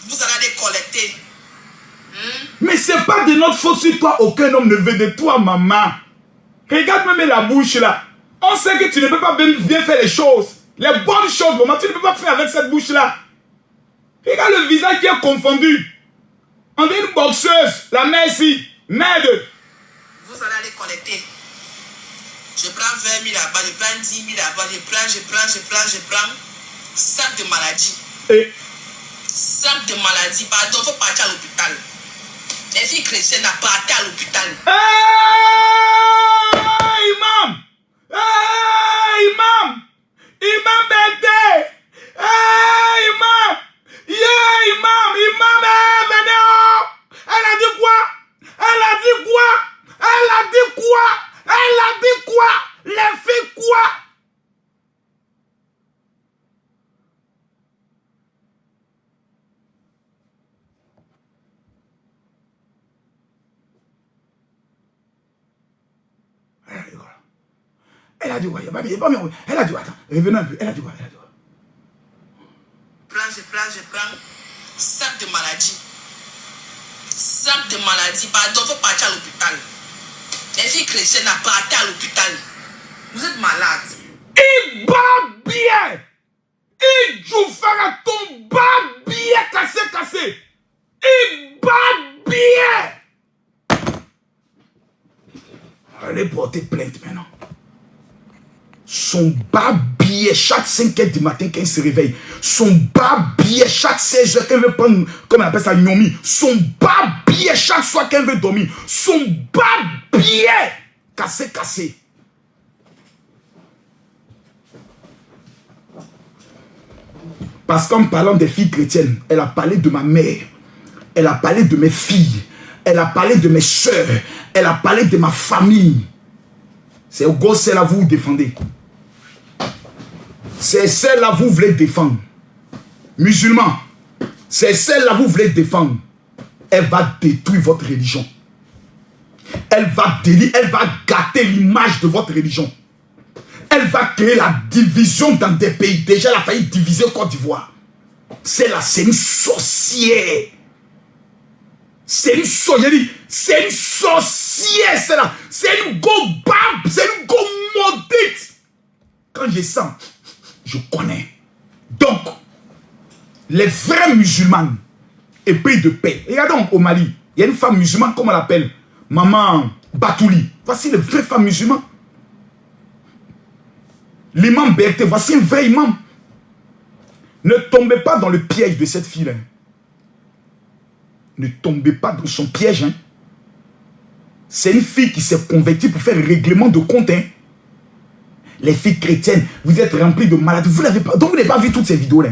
Vous allez les collecter. Mais c'est pas de notre faute si toi, aucun homme ne veut de toi, maman. Regarde même la bouche là. On sait que tu ne peux pas bien faire les choses. Les bonnes choses, maman, tu ne peux pas faire avec cette bouche là. Regarde le visage qui est confondu. On dit une boxeuse, la mère ici. Merde. Vous allez les collecter. Je prends 20 000 là-bas, je prends 10 000 là-bas, je prends. Sac de maladie. Sac de maladie. Pardon, il faut partir à l'hôpital. Les filles chrétiennes n'ont pas été à l'hôpital. Imam! Imam! Imam Bente! Imam! Imam! Imam, venez! Elle a dit quoi? Elle a dit quoi? Elle a dit quoi? Elle a dit quoi? Les filles quoi? Elle a dit quoi? Elle a dit quoi? Attends, revenons un peu. Elle a dit quoi? Elle a dit quoi? Je prends. Sac de maladie. Sac de maladie. Pardon, il faut partir à l'hôpital. Les filles chrétiennes n'ont pas été à l'hôpital. Vous êtes malade. Il bat bien. Il joue faire ton bas bien cassé. Il bat bien. Allez porter plainte maintenant. Son bas billet chaque 5h du matin quand il se réveille. Son bas billet chaque 16h quand il veut prendre, comme on appelle ça, gnomi. Son bas billet chaque soir quand il veut dormir. Son bas billet cassé. Parce qu'en parlant des filles chrétiennes, elle a parlé de ma mère. Elle a parlé de mes filles. Elle a parlé de mes soeurs. Elle a parlé de ma famille. C'est au gros celle-là vous défendez. C'est celle-là vous voulez défendre. Musulmans, c'est celle-là vous voulez défendre. Elle va détruire votre religion. Elle va gâter l'image de votre religion. Elle va créer la division dans des pays. Déjà, elle a failli diviser Côte d'Ivoire. Celle-là, c'est une sorcière. C'est une sorcière. C'est une sorcière, celle-là. C'est une go barbe. C'est une go maudite. Quand je sens, je connais. Donc, les vrais musulmans, épée de paix. Regardons au Mali, il y a une femme musulmane, comment on l'appelle? Maman Batouli. Voici les vraies femmes musulmanes. L'imam Berthe, voici un vrai imam. Ne tombez pas dans le piège de cette fille-là. Ne tombez pas dans son piège. Hein. C'est une fille qui s'est convertie pour faire règlement de compte. Hein. Les filles chrétiennes, vous êtes remplis de maladies. Vous n'avez pas, donc vous n'avez pas vu toutes ces vidéos-là.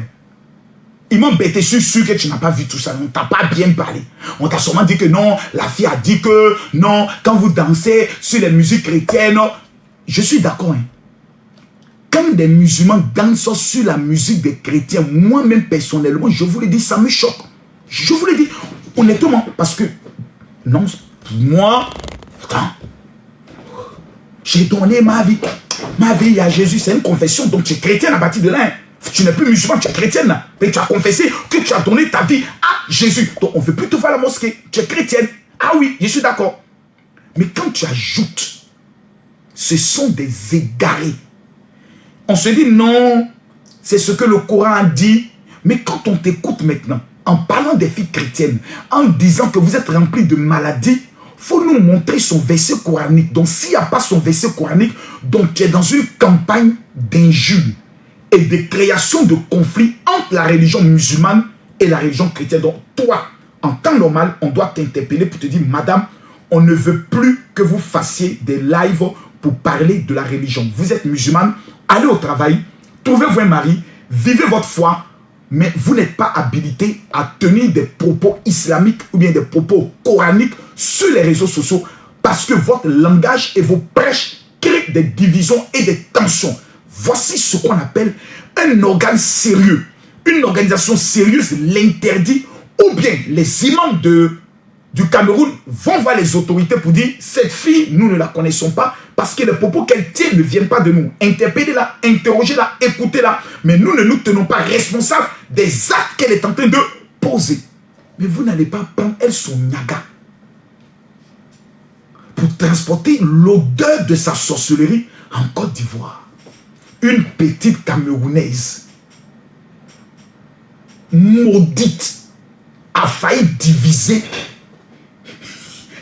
Imam Berthe, je suis sûr que tu n'as pas vu tout ça. On ne t'a pas bien parlé. On t'a sûrement dit que non. La fille a dit que non. Quand vous dansez sur les musiques chrétiennes, je suis d'accord. Hein. Quand des musulmans dansent sur la musique des chrétiens, moi-même personnellement, je vous le dis, ça me choque. Je vous le dis honnêtement, parce que, non, moi, j'ai donné ma vie à Jésus, c'est une confession, donc tu es chrétienne à partir de là. Hein. Tu n'es plus musulman, tu es chrétienne. Là. Mais tu as confessé que tu as donné ta vie à Jésus. Donc on ne veut plus te voir à la mosquée, tu es chrétienne. Ah oui, je suis d'accord. Mais quand tu ajoutes, ce sont des égarés. On se dit non, c'est ce que le Coran a dit. Mais quand on t'écoute maintenant, en parlant des filles chrétiennes, en disant que vous êtes remplis de maladies, il faut nous montrer son verset coranique. Donc s'il n'y a pas son verset coranique, donc tu es dans une campagne d'injures et de création de conflits entre la religion musulmane et la religion chrétienne. Donc toi, en temps normal, on doit t'interpeller pour te dire, madame, on ne veut plus que vous fassiez des lives pour parler de la religion. Vous êtes musulmane, allez au travail, trouvez-vous un mari, vivez votre foi, mais vous n'êtes pas habilité à tenir des propos islamiques ou bien des propos coraniques sur les réseaux sociaux parce que votre langage et vos prêches créent des divisions et des tensions. Voici ce qu'on appelle un organe sérieux. Une organisation sérieuse l'interdit ou bien les imams du Cameroun vont voir les autorités pour dire cette fille, nous ne la connaissons pas, Parce que les propos qu'elle tient ne viennent pas de nous. Interpellez-la, interrogez-la, écoutez-la. Mais nous ne nous tenons pas responsables des actes qu'elle est en train de poser. Mais vous n'allez pas prendre elle son naga pour transporter l'odeur de sa sorcellerie en Côte d'Ivoire. Une petite Camerounaise maudite a failli diviser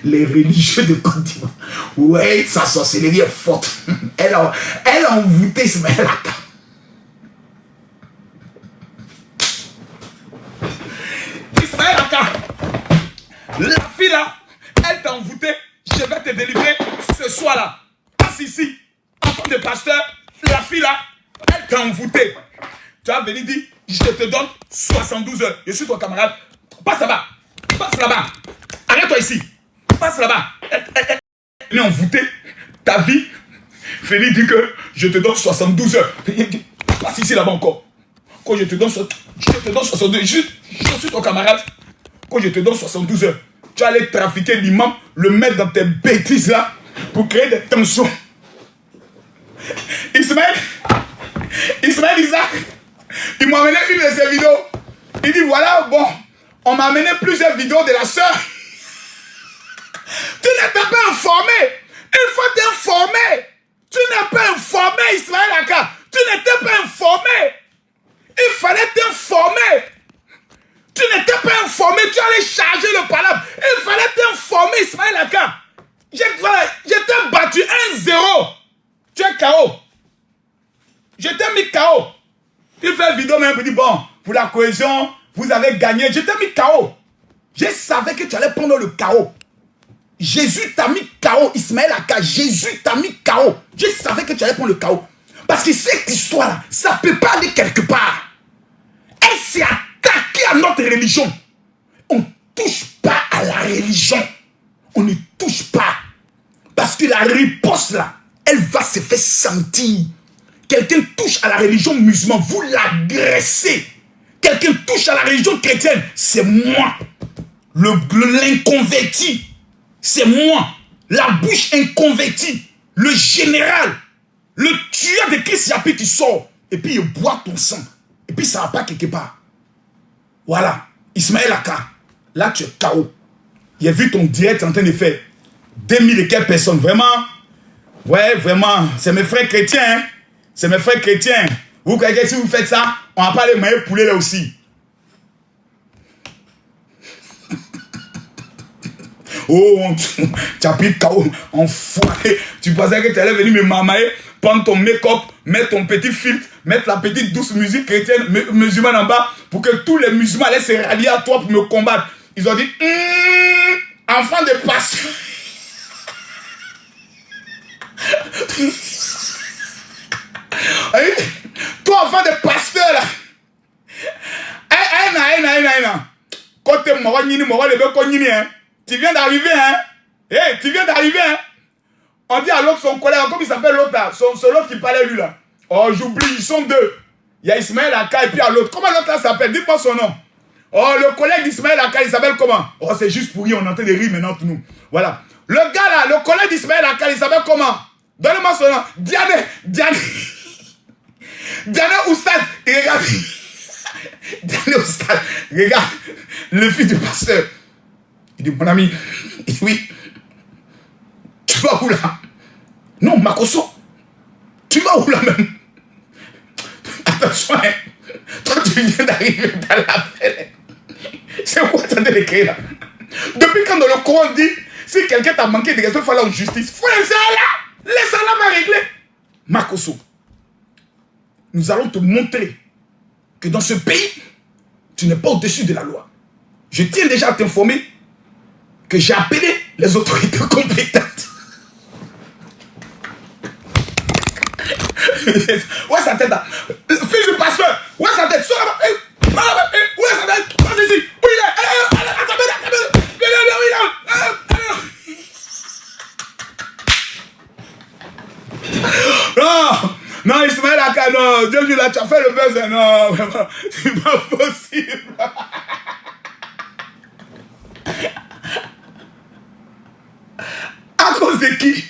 les religieux de Côte d'Ivoire. Ouais, sa sorcellerie est forte. Elle a envoûté Ismaël Aka. Ismaël Aka, la fille là, elle t'a envoûté. Je vais te délivrer ce soir-là. Passe ici, enfant de pasteur, la fille là, elle t'a envoûté. Tu as venu dire, je te donne 72 heures. Je suis ton camarade. Passe là-bas. Passe là-bas. Arrête-toi ici. Passe là-bas. Elle est envoûtée. Ta vie. Félix dit que je te donne 72 heures. Passe ici là-bas encore. Quand je te donne 72 heures, je suis ton camarade. Quand je te donne 72 heures, tu allais trafiquer l'imam, le mettre dans tes bêtises là, pour créer des tensions. Ismaël Isaac, il m'a amené une de ses vidéos. Il dit voilà, bon, on m'a amené plusieurs vidéos de la sœur. Tu n'étais pas informé. Il faut t'informer. Tu n'es pas informé, Ismaël Aka. Tu n'étais pas informé. Il fallait t'informer. Tu n'étais pas informé. Tu allais charger le palabre. Il fallait t'informer, Ismaël Aka. J'étais battu 1-0. Tu es KO. Je t'ai mis KO. Il fait une vidéo même pour dire bon, pour la cohésion, vous avez gagné. Je t'ai mis KO. Je savais que tu allais prendre le KO. Jésus t'a mis KO, Ismaël Aka. Jésus t'a mis KO. Je savais que tu allais prendre le KO. Parce que cette histoire-là, ça ne peut pas aller quelque part. Elle s'est attaquée à notre religion. On ne touche pas à la religion. On ne touche pas. Parce que la riposte là, elle va se faire sentir. Quelqu'un touche à la religion musulmane, vous l'agressez. Quelqu'un touche à la religion chrétienne, c'est moi. L'inconverti, c'est moi. La bouche inconvertie, le général, le tueur de Christ Yapi qui sort. Et puis il boit ton sang. Et puis ça ne va pas quelque part. Voilà. Ismaël Aka, là tu es KO. Il a vu ton direct en train de faire 2000 et quelques personnes. Vraiment, ouais, vraiment, c'est mes frères chrétiens. Hein? C'est mes frères chrétiens. Vous croyez que si vous faites ça, on va pas les mailles poulet là aussi. Oh, tu as pris KO, enfoiré. Tu pensais que tu allais venir me mamailler, prendre ton make-up, mettre ton petit filtre, mettre la petite douce musique chrétienne musulmane en bas pour que tous les musulmans allaient se rallier à toi pour me combattre. Ils ont dit, enfant de pasteur. Toi, enfant de pasteur là. Côté moi, tu viens d'arriver, hein? Hey, tu viens d'arriver, hein? On dit à l'autre, son collègue, comment il s'appelle l'autre là? Son l'autre qui parlait lui là. Oh, j'oublie, ils sont deux. Il y a Ismaël Aka et puis à l'autre. Comment l'autre là s'appelle? Dites-moi son nom. Oh, le collègue d'Ismaël Aka, il s'appelle comment? Oh, c'est juste pour rire, on est en train de rire maintenant entre nous. Voilà. Le gars là, le collègue d'Ismaël Aka, il s'appelle comment? Donnez-moi son nom. Diane Oustad. Et regarde. Diane Oustad. Regarde. Le fils du pasteur. Il dit, mon ami, il dit, oui. Tu vas où là? Non, Makoso. Tu vas où là même? Attention, hein. Toi, tu viens d'arriver dans la fête. C'est quoi ça de l'écrire là? Depuis quand dans le Coran dit, si quelqu'un t'a manqué de respect, il faut aller en justice. Faut laisser là. Laisse Allah va régler. Makoso, nous allons te montrer que dans ce pays, tu n'es pas au-dessus de la loi. Je tiens déjà à t'informer que j'ai appelé les autorités compétentes. Où est sa tête là? Fils du pasteur, où est sa tête? Où est sa tête? Vas-y ici. Où il est? Attends. Non, Ismaël Aka, non. Dieu, là, tu as fait le buzz. Non, vraiment, c'est pas possible. À cause de qui?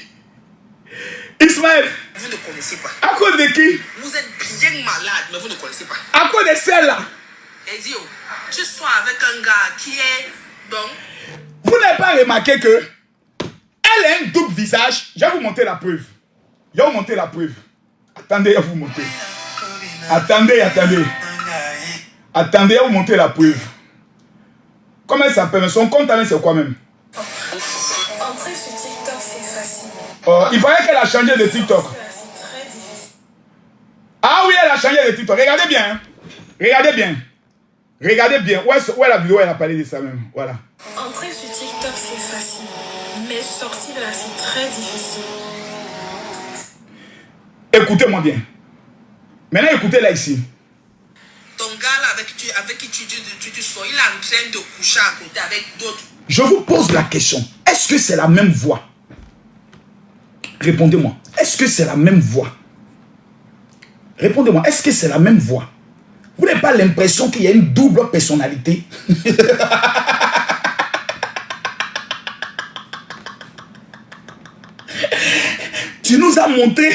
Ismaël. Vous ne connaissez pas. À cause de qui? Vous êtes bien malade, mais vous ne connaissez pas. À cause de celle-là. Edio, tu sois avec un gars qui est donc. Vous n'avez pas remarqué que elle a un double visage. Je vais vous montrer la preuve. Je vais vous montrer la preuve. Attendez, je vais vous montrer. Attendez. Attendez, je vais vous montrer la preuve. Comment elle s'appelle? Son compte en ligne, c'est quoi même? Entrer sur TikTok, c'est facile. Oh, il paraît qu'elle a changé de TikTok. C'est très difficile. Ah oui, elle a changé de TikTok. Regardez bien. Hein. Regardez bien. Regardez bien. Où est la vidéo? Elle a parlé de ça même. Voilà. Entrer sur TikTok, c'est facile. Mais sortir de là, c'est très difficile. Écoutez-moi bien. Maintenant, écoutez-la ici. Ton gars là avec qui tu sors, il est en train de coucher à côté avec d'autres. Je vous pose la question. Est-ce que c'est la même voix? Répondez-moi. Est-ce que c'est la même voix? Répondez-moi. Est-ce que c'est la même voix? Vous n'avez pas l'impression qu'il y a une double personnalité? Tu nous as montré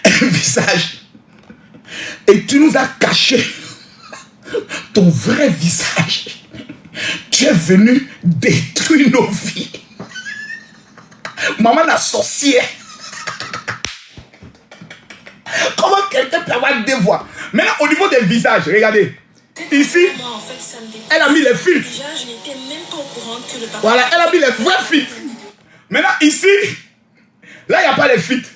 un visage et tu nous as caché ton vrai visage. Tu es venu détruire nos vies. Maman la sorcière. Comment quelqu'un peut avoir deux voix? Maintenant, au niveau des visages, regardez. Ici, Moi, en fait, ça me dépasse. elle a mis les filtres. Déjà, je n'étais même pas au courant que le papa... Voilà, elle a mis les vrais filtres. Maintenant, ici, là, il n'y a pas les filtres.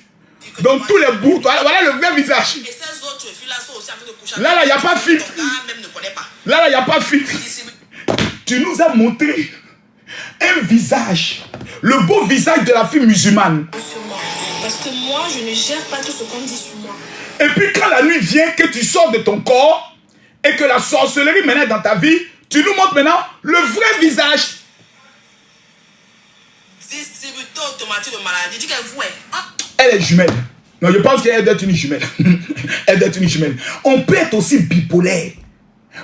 Donc, tous les bouts, voilà le vrai visage. Et ces autres filles là sont aussi en train de coucher. Là, il n'y a pas de filtre. Ton gars même ne connaît pas. Là, il n'y a pas de filtre. Tu nous as montré un visage. Le beau visage de la fille musulmane. Sur moi. Parce que moi, je ne gère pas tout ce qu'on dit sur moi. Et puis quand la nuit vient, que tu sors de ton corps et que la sorcellerie maintenant est dans ta vie, tu nous montres maintenant le vrai visage. Distributeur automatique de maladie. Tu qu'elle voit. Elle est jumelle. Non, je pense qu'elle doit être une jumelle. Elle doit être une jumelle. On peut être aussi bipolaire.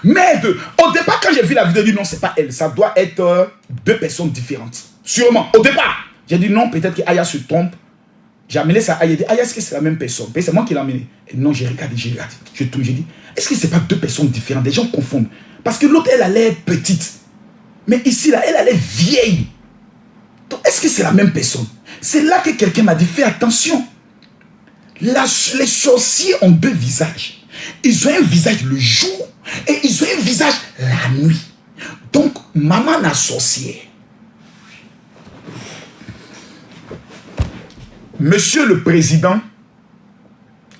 Mais au départ, quand j'ai vu la vidéo, j'ai dit non, c'est pas elle. Ça doit être deux personnes différentes. Sûrement. Au départ, j'ai dit non, peut-être qu'Aya se trompe. J'ai amené ça à Aya. J'ai dit, Aya, est-ce que c'est la même personne? C'est moi qui l'ai amené. Et non, j'ai regardé. J'ai dit, est-ce que c'est pas deux personnes différentes? Les gens confondent. Parce que l'autre, elle a l'air petite. Mais ici, là, elle a l'air vieille. Donc, est-ce que c'est la même personne? C'est là que quelqu'un m'a dit, fais attention. Les sorciers ont deux visages. Ils ont un visage le jour et ils ont un visage la nuit. Donc, maman la sorcière. Monsieur le Président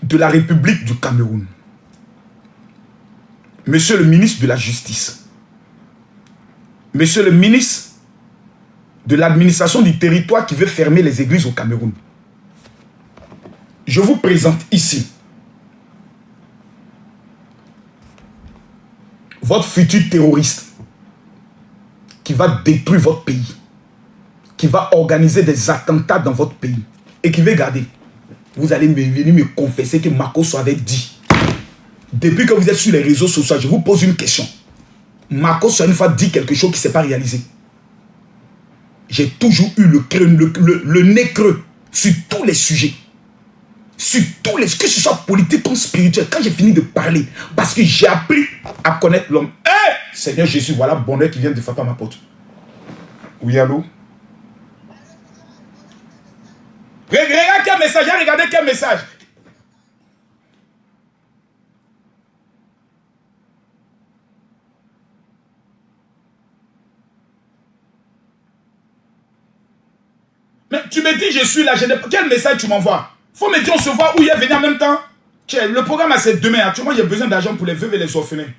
de la République du Cameroun, Monsieur le ministre de la Justice, Monsieur le ministre de l'administration du territoire qui veut fermer les églises au Cameroun, je vous présente ici votre futur terroriste qui va détruire votre pays, qui va organiser des attentats dans votre pays et qui va garder. Vous allez venir me confesser que Makosso avait dit. Depuis que vous êtes sur les réseaux sociaux, je vous pose une question. Makosso a une fois dit quelque chose qui ne s'est pas réalisé. J'ai toujours eu le nez creux sur tous les sujets. Sur tous les... Que ce soit politique comme spirituel. Quand j'ai fini de parler, parce que j'ai appris à connaître l'homme. Hé, Seigneur Jésus, voilà bonheur qui vient de frapper à ma porte. Oui, allô? Regarde quel message, regardez quel message. Mais tu me dis, je suis là, quel message tu m'envoies? Faut me dire, on se voit où il est venu en même temps. Tiens, le programme c'est demain. Actuellement, j'ai besoin d'argent pour les veuves et les orphelins.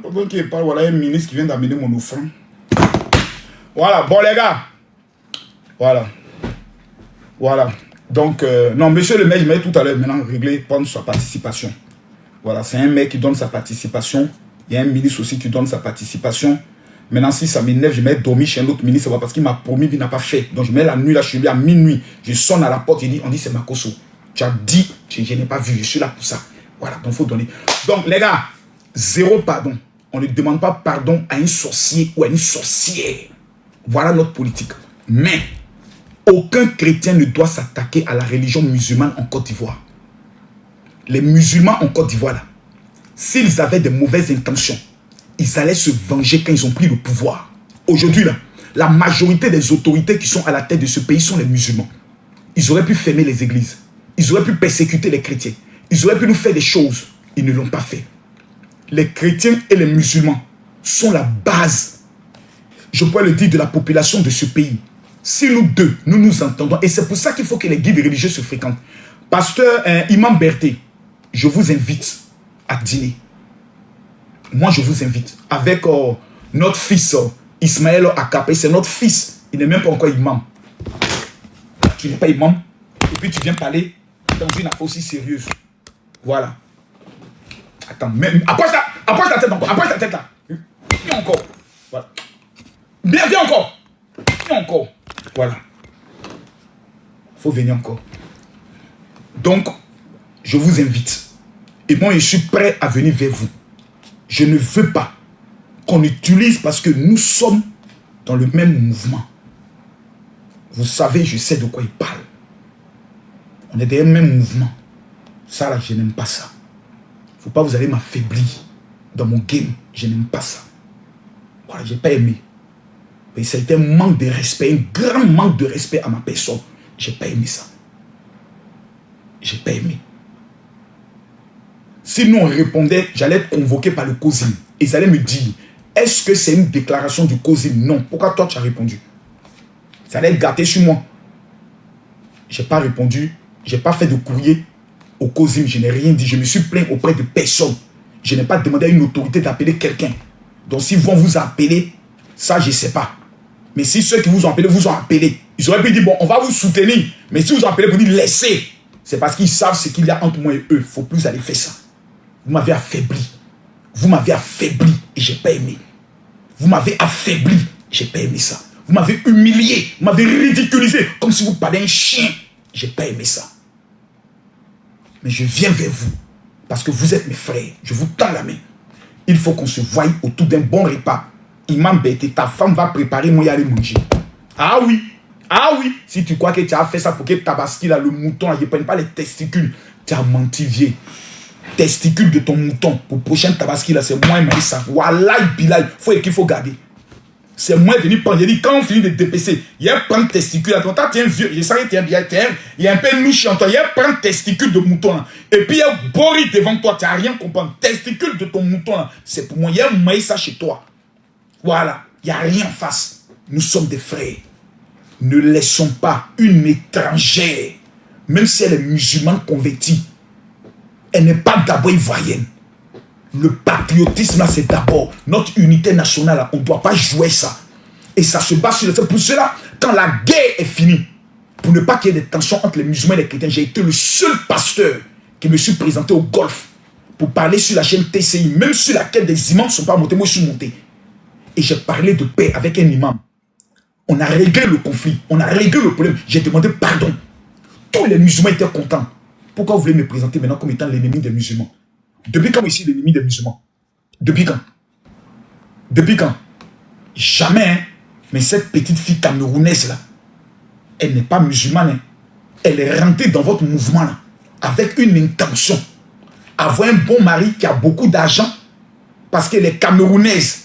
Pendant qu'il parle, voilà un ministre qui vient d'amener mon offrande. Voilà, bon les gars. Voilà. Voilà. Donc, non, monsieur le maire, il m'a tout à l'heure maintenant réglé, prendre sa participation. Voilà, c'est un mec qui donne sa participation. Il y a un ministre aussi qui donne sa participation. Maintenant, si ça m'énerve, je mets dormir chez un autre ministre, parce qu'il m'a promis, il n'a pas fait. Donc, je mets la nuit là, chez lui à minuit. Je sonne à la porte, on dit c'est Makosso. Tu as dit, je n'ai pas vu, je suis là pour ça. Voilà, donc il faut donner. Donc, les gars, zéro pardon. On ne demande pas pardon à un sorcier ou à une sorcière. Voilà notre politique. Mais, aucun chrétien ne doit s'attaquer à la religion musulmane en Côte d'Ivoire. Les musulmans en Côte d'Ivoire, là, s'ils avaient de mauvaises intentions, ils allaient se venger quand ils ont pris le pouvoir. Aujourd'hui, là, la majorité des autorités qui sont à la tête de ce pays sont les musulmans. Ils auraient pu fermer les églises. Ils auraient pu persécuter les chrétiens. Ils auraient pu nous faire des choses. Ils ne l'ont pas fait. Les chrétiens et les musulmans sont la base, je pourrais le dire, de la population de ce pays. Si nous deux, nous nous entendons, et c'est pour ça qu'il faut que les guides religieux se fréquentent. Pasteur Imam Berté, je vous invite à dîner. Moi, je vous invite. Avec notre fils, Ismaël Akapé, c'est notre fils. Il n'est même pas encore imam. Tu n'es pas imam. Et puis tu viens parler dans une affaire aussi sérieuse. Voilà. Attends, même. Approche ta tête encore. Approche ta tête là. Viens encore. Voilà. Viens encore. Viens encore. Voilà. Il faut venir encore. Donc, je vous invite. Et moi, je suis prêt à venir vers vous. Je ne veux pas qu'on utilise parce que nous sommes dans le même mouvement. Vous savez, je sais de quoi il parle. On est dans le même mouvement. Ça là, je n'aime pas ça. Il ne faut pas vous allez m'affaiblir dans mon game. Je n'aime pas ça. Voilà, je n'ai pas aimé. Mais ça a été un manque de respect, un grand manque de respect à ma personne. Je n'ai pas aimé ça. Je n'ai pas aimé. Si nous on répondait, j'allais être convoqué par le COSIM. Et ils allaient me dire, est-ce que c'est une déclaration du COSIM? Non. Pourquoi toi tu as répondu? Ça allait être gâté sur moi. Je n'ai pas répondu. Je n'ai pas fait de courrier au COSIM. Je n'ai rien dit. Je me suis plaint auprès de personne. Je n'ai pas demandé à une autorité d'appeler quelqu'un. Donc s'ils vont vous appeler, ça je ne sais pas. Mais si ceux qui vous ont appelé, ils auraient pu dire, bon, on va vous soutenir. Mais si vous ont appelé pour dire, laissez. C'est parce qu'ils savent ce qu'il y a entre moi et eux. Il ne faut plus aller faire ça. Vous m'avez affaibli. Vous m'avez affaibli et je n'ai pas aimé. Vous m'avez affaibli et je n'ai pas aimé ça. Vous m'avez humilié. Vous m'avez ridiculisé comme si vous parliez un chien. Je n'ai pas aimé ça. Mais je viens vers vous parce que vous êtes mes frères. Je vous tends la main. Il faut qu'on se voie autour d'un bon repas. Imam Berté, ta femme va préparer, moi y aller manger. Ah oui. Ah oui. Si tu crois que tu as fait ça pour que Tabaski, là, le mouton, là, je ne prenne pas les testicules. Tu as menti, vieux. Testicules de ton mouton. Pour le prochain Tabaski, là, c'est moi qui ça. Wallahi Bilal, il faut garder. C'est moi venu prendre. J'ai dit, quand on finit de dépêcher, il y a un prendre testicule. Là, quand tu es vieux, je sais que il y a un peu louche en toi. Il y a un prendre testicule de mouton. Là. Et puis il y a un Boris devant toi. Tu n'as rien compris. Testicule de ton mouton. Là. C'est pour moi. Il y a un maïs ça chez toi. Voilà. Il n'y a rien en face. Nous sommes des frères. Ne laissons pas une étrangère, même si elle est musulmane convertie, elle n'est pas d'abord ivoirienne. Le patriotisme, là, c'est d'abord notre unité nationale. Là, on ne doit pas jouer ça. Et ça se base sur le fait. Pour cela, quand la guerre est finie, pour ne pas qu'il y ait des tensions entre les musulmans et les chrétiens, j'ai été le seul pasteur qui me suis présenté au Golfe pour parler sur la chaîne TCI, même sur laquelle des imams ne sont pas montés. Moi, je suis monté. Et j'ai parlé de paix avec un imam. On a réglé le conflit. On a réglé le problème. J'ai demandé pardon. Tous les musulmans étaient contents. Pourquoi vous voulez me présenter maintenant comme étant l'ennemi des musulmans? Depuis quand ici l'ennemi des musulmans? Depuis quand? Depuis quand? Jamais. Hein? Mais cette petite fille camerounaise là, elle n'est pas musulmane. Hein? Elle est rentrée dans votre mouvement là, avec une intention. Avoir un bon mari qui a beaucoup d'argent parce qu'elle est camerounaise.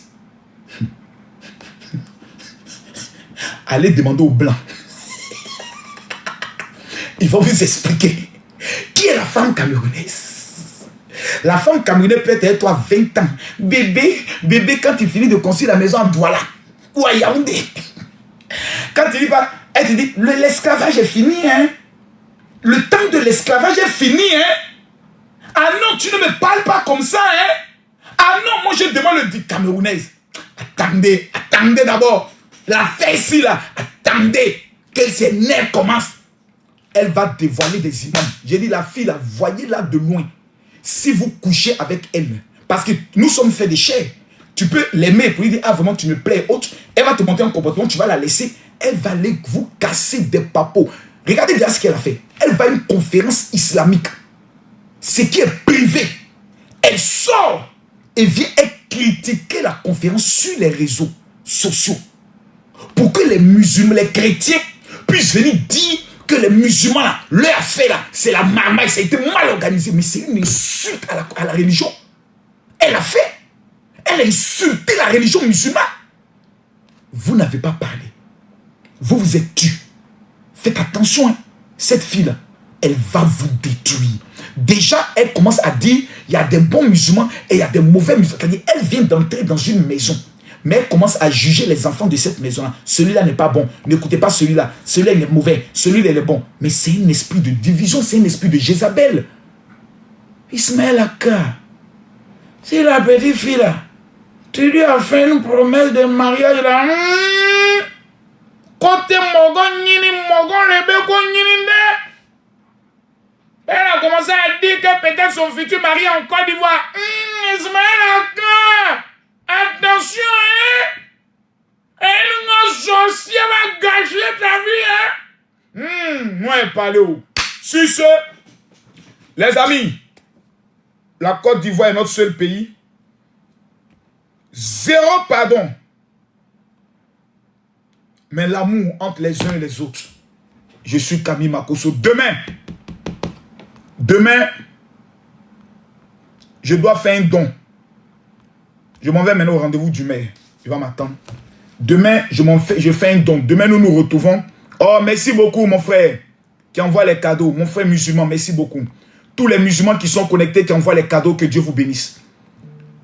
Allez demander aux Blancs. Ils vont vous expliquer qui est la femme camerounaise. La femme camerounaise peut être toi 20 ans. Bébé, quand tu finis de construire la maison à Douala ou à Yaoundé, quand tu dis pas, elle te dit, l'esclavage est fini, hein. Le temps de l'esclavage est fini, hein. Ah non, tu ne me parles pas comme ça, hein. Ah non, moi je demande le dit camerounaise. Attendez d'abord. La fille ici là, attendez que ses nerfs commencent. Elle va dévoiler des images. J'ai dit la fille là, voyez-la de loin. Si vous couchez avec elle, parce que nous sommes faits de chair, tu peux l'aimer pour lui dire, ah vraiment tu me plais, autre. Elle va te montrer un comportement, tu vas la laisser, elle va aller vous casser des papos. Regardez bien ce qu'elle a fait. Elle va à une conférence islamique. Ce qui est privé. Elle sort et vient critiquer la conférence sur les réseaux sociaux. Pour que les musulmans, les chrétiens puissent venir dire que les musulmans, là, leur affaire, là, c'est la marmaille, ça a été mal organisé. Mais c'est une insulte à la religion. Elle a fait. Elle a insulté la religion musulmane. Vous n'avez pas parlé. Vous vous êtes tu. Faites attention. Hein. Cette fille-là, elle va vous détruire. Déjà, elle commence à dire, il y a des bons musulmans et il y a des mauvais musulmans. C'est-à-dire, elle vient d'entrer dans une maison. Mais elle commence à juger les enfants de cette maison-là. Celui-là n'est pas bon. N'écoutez pas celui-là. Celui-là, il est mauvais. Celui-là, il est bon. Mais c'est un esprit de division. C'est un esprit de Jézabel. Ismaël Aka. C'est la petite fille là. Tu lui as fait une promesse de mariage là. Côté Mogon, Nini, Mogon, Rebeko, Nini, elle a commencé à dire que peut-être son futur mari en Côte d'Ivoire. Ismaël Aka. Attention, hein? Elle sorcier va gâcher ta vie, hein? Moi, je parle où? Sur ce, les amis, la Côte d'Ivoire est notre seul pays. Zéro pardon. Mais l'amour entre les uns et les autres. Je suis Camille Makosso. Demain, je dois faire un don. Je m'en vais maintenant au rendez-vous du maire. Il va m'attendre. Demain, je fais un don. Demain, nous nous retrouvons. Oh, merci beaucoup, mon frère, qui envoie les cadeaux. Mon frère musulman, merci beaucoup. Tous les musulmans qui sont connectés, qui envoient les cadeaux, que Dieu vous bénisse.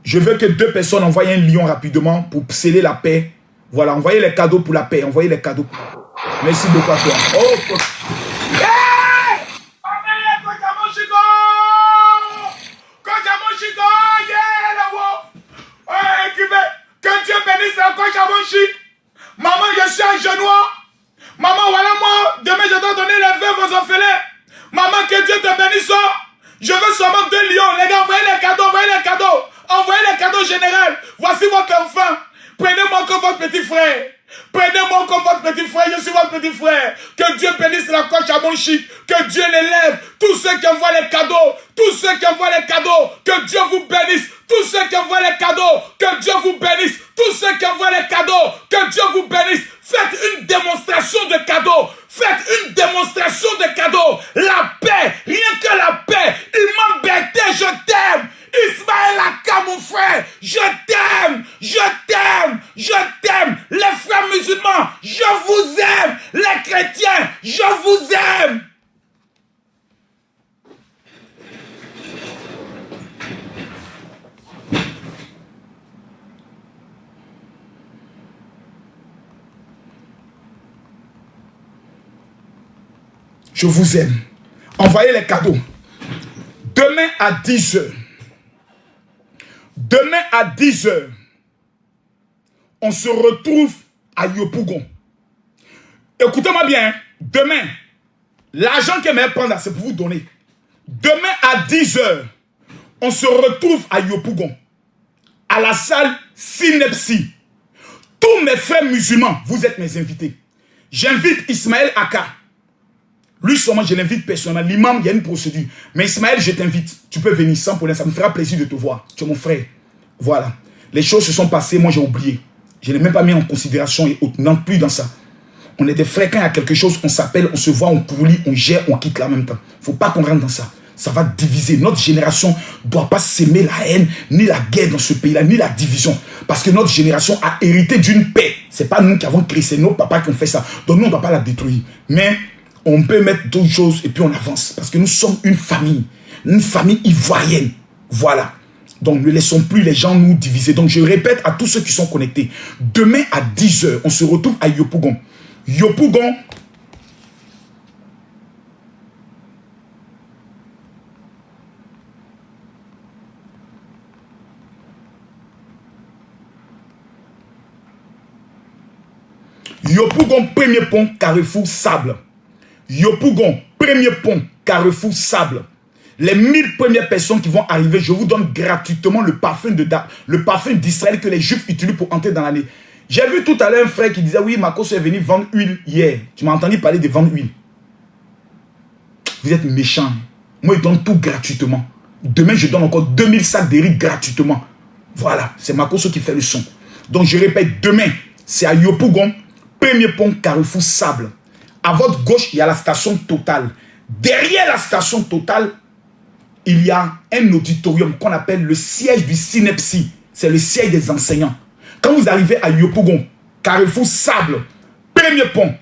Je veux que 2 personnes envoient un lion rapidement pour sceller la paix. Voilà, envoyez les cadeaux pour la paix. Envoyez les cadeaux. Merci beaucoup à toi. Oh, que Dieu bénisse la coach à mon chic. Maman, je suis en genoux. Maman, voilà moi. Demain, je dois donner les veuves aux orphelins. Maman, que Dieu te bénisse. Je veux seulement 2 lions. Les gars, envoyez les cadeaux, envoyez les cadeaux. Envoyez les cadeaux général. Voici votre enfant. Prenez-moi comme votre petit frère. Prenez-moi comme votre petit frère. Je suis votre petit frère. Que Dieu bénisse la coach à mon chic. Que Dieu l'élève. Tous ceux qui envoient les cadeaux. Tous ceux qui envoient les cadeaux. Que Dieu vous bénisse. Tous ceux qui envoient les cadeaux, que Dieu vous bénisse. Tous ceux qui envoient les cadeaux, que Dieu vous bénisse. Faites une démonstration de cadeaux. Faites une démonstration de cadeaux. La paix, rien que la paix. Imam Berté, je t'aime. Ismaël Aka, mon frère, je t'aime. Je t'aime. Je t'aime. Les frères musulmans, je vous aime. Les chrétiens, je vous aime. Je vous aime. Envoyez les cadeaux. Demain à 10h. Demain à 10h. On se retrouve à Yopougon. Écoutez-moi bien. Demain, l'argent que m'a prendre, c'est pour vous donner. Demain à 10h, on se retrouve à Yopougon. À la salle Synepsi. Tous mes frères musulmans, vous êtes mes invités. J'invite Ismaël Aka. Lui seulement, je l'invite personnellement. L'imam, il y a une procédure. Mais Ismaël, je t'invite. Tu peux venir sans problème. Ça me fera plaisir de te voir. Tu es mon frère. Voilà. Les choses se sont passées. Moi, j'ai oublié. Je n'ai même pas mis en considération et autres. Non, plus dans ça. On est des frères. Quand il y a quelque chose, on s'appelle, on se voit, on pourlit, on gère, on quitte là en même temps. Il ne faut pas qu'on rentre dans ça. Ça va diviser. Notre génération ne doit pas s'aimer la haine, ni la guerre dans ce pays-là, ni la division. Parce que notre génération a hérité d'une paix. Ce n'est pas nous qui avons créé, c'est nos papas qui ont fait ça. Donc nous, on ne doit pas la détruire. Mais on peut mettre d'autres choses et puis on avance. Parce que nous sommes une famille ivoirienne. Voilà. Donc ne laissons plus les gens nous diviser. Donc je répète à tous ceux qui sont connectés. Demain à 10h, on se retrouve à Yopougon. Yopougon. Yopougon, premier pont, Carrefour Sable. Yopougon, premier pont, Carrefour Sable. Les 1000 premières personnes qui vont arriver, je vous donne gratuitement le parfum d'Israël que les Juifs utilisent pour entrer dans l'année. J'ai vu tout à l'heure un frère qui disait, oui, Marcos est venu vendre huile hier. Tu m'as entendu parler de vendre huile. Vous êtes méchants. Moi, je donne tout gratuitement. Demain, je donne encore 2000 sacs de riz gratuitement. Voilà, c'est Marcos qui fait le son. Donc, je répète, demain, c'est à Yopougon, premier pont, Carrefour Sable. À votre gauche, il y a la station Total. Derrière la station Total, il y a un auditorium qu'on appelle le siège du Synepsi. C'est le siège des enseignants. Quand vous arrivez à Yopougon, Carrefour Sable, premier pont,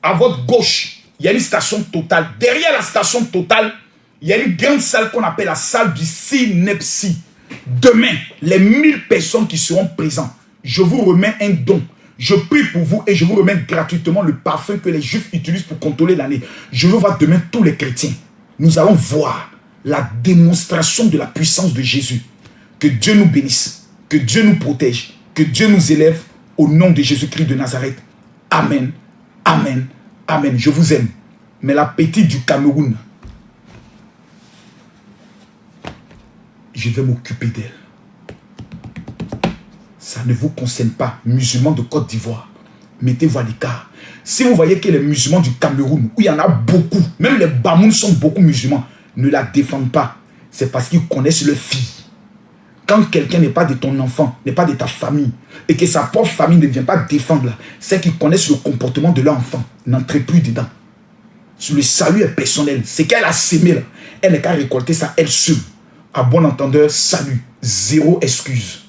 à votre gauche, il y a une station Total. Derrière la station Total, il y a une grande salle qu'on appelle la salle du Synepsi. Demain, les 1000 personnes qui seront présentes, je vous remets un don. Je prie pour vous et je vous remets gratuitement le parfum que les Juifs utilisent pour contrôler l'année. Je veux voir demain tous les chrétiens. Nous allons voir la démonstration de la puissance de Jésus. Que Dieu nous bénisse, que Dieu nous protège, que Dieu nous élève au nom de Jésus-Christ de Nazareth. Amen, amen, amen. Je vous aime. Mais la petite du Cameroun, je vais m'occuper d'elle. Ça ne vous concerne pas, musulmans de Côte d'Ivoire. Mettez-vous à l'écart. Si vous voyez que les musulmans du Cameroun, où il y en a beaucoup, même les Bamouns sont beaucoup musulmans, ne la défendent pas. C'est parce qu'ils connaissent leur fille. Quand quelqu'un n'est pas de ton enfant, n'est pas de ta famille, et que sa propre famille ne vient pas défendre, c'est qu'ils connaissent le comportement de leur enfant. N'entrez plus dedans. Le salut est personnel. C'est qu'elle a sémé là. Elle n'est qu'à récolter ça elle seule. À bon entendeur, salut. Zéro excuse.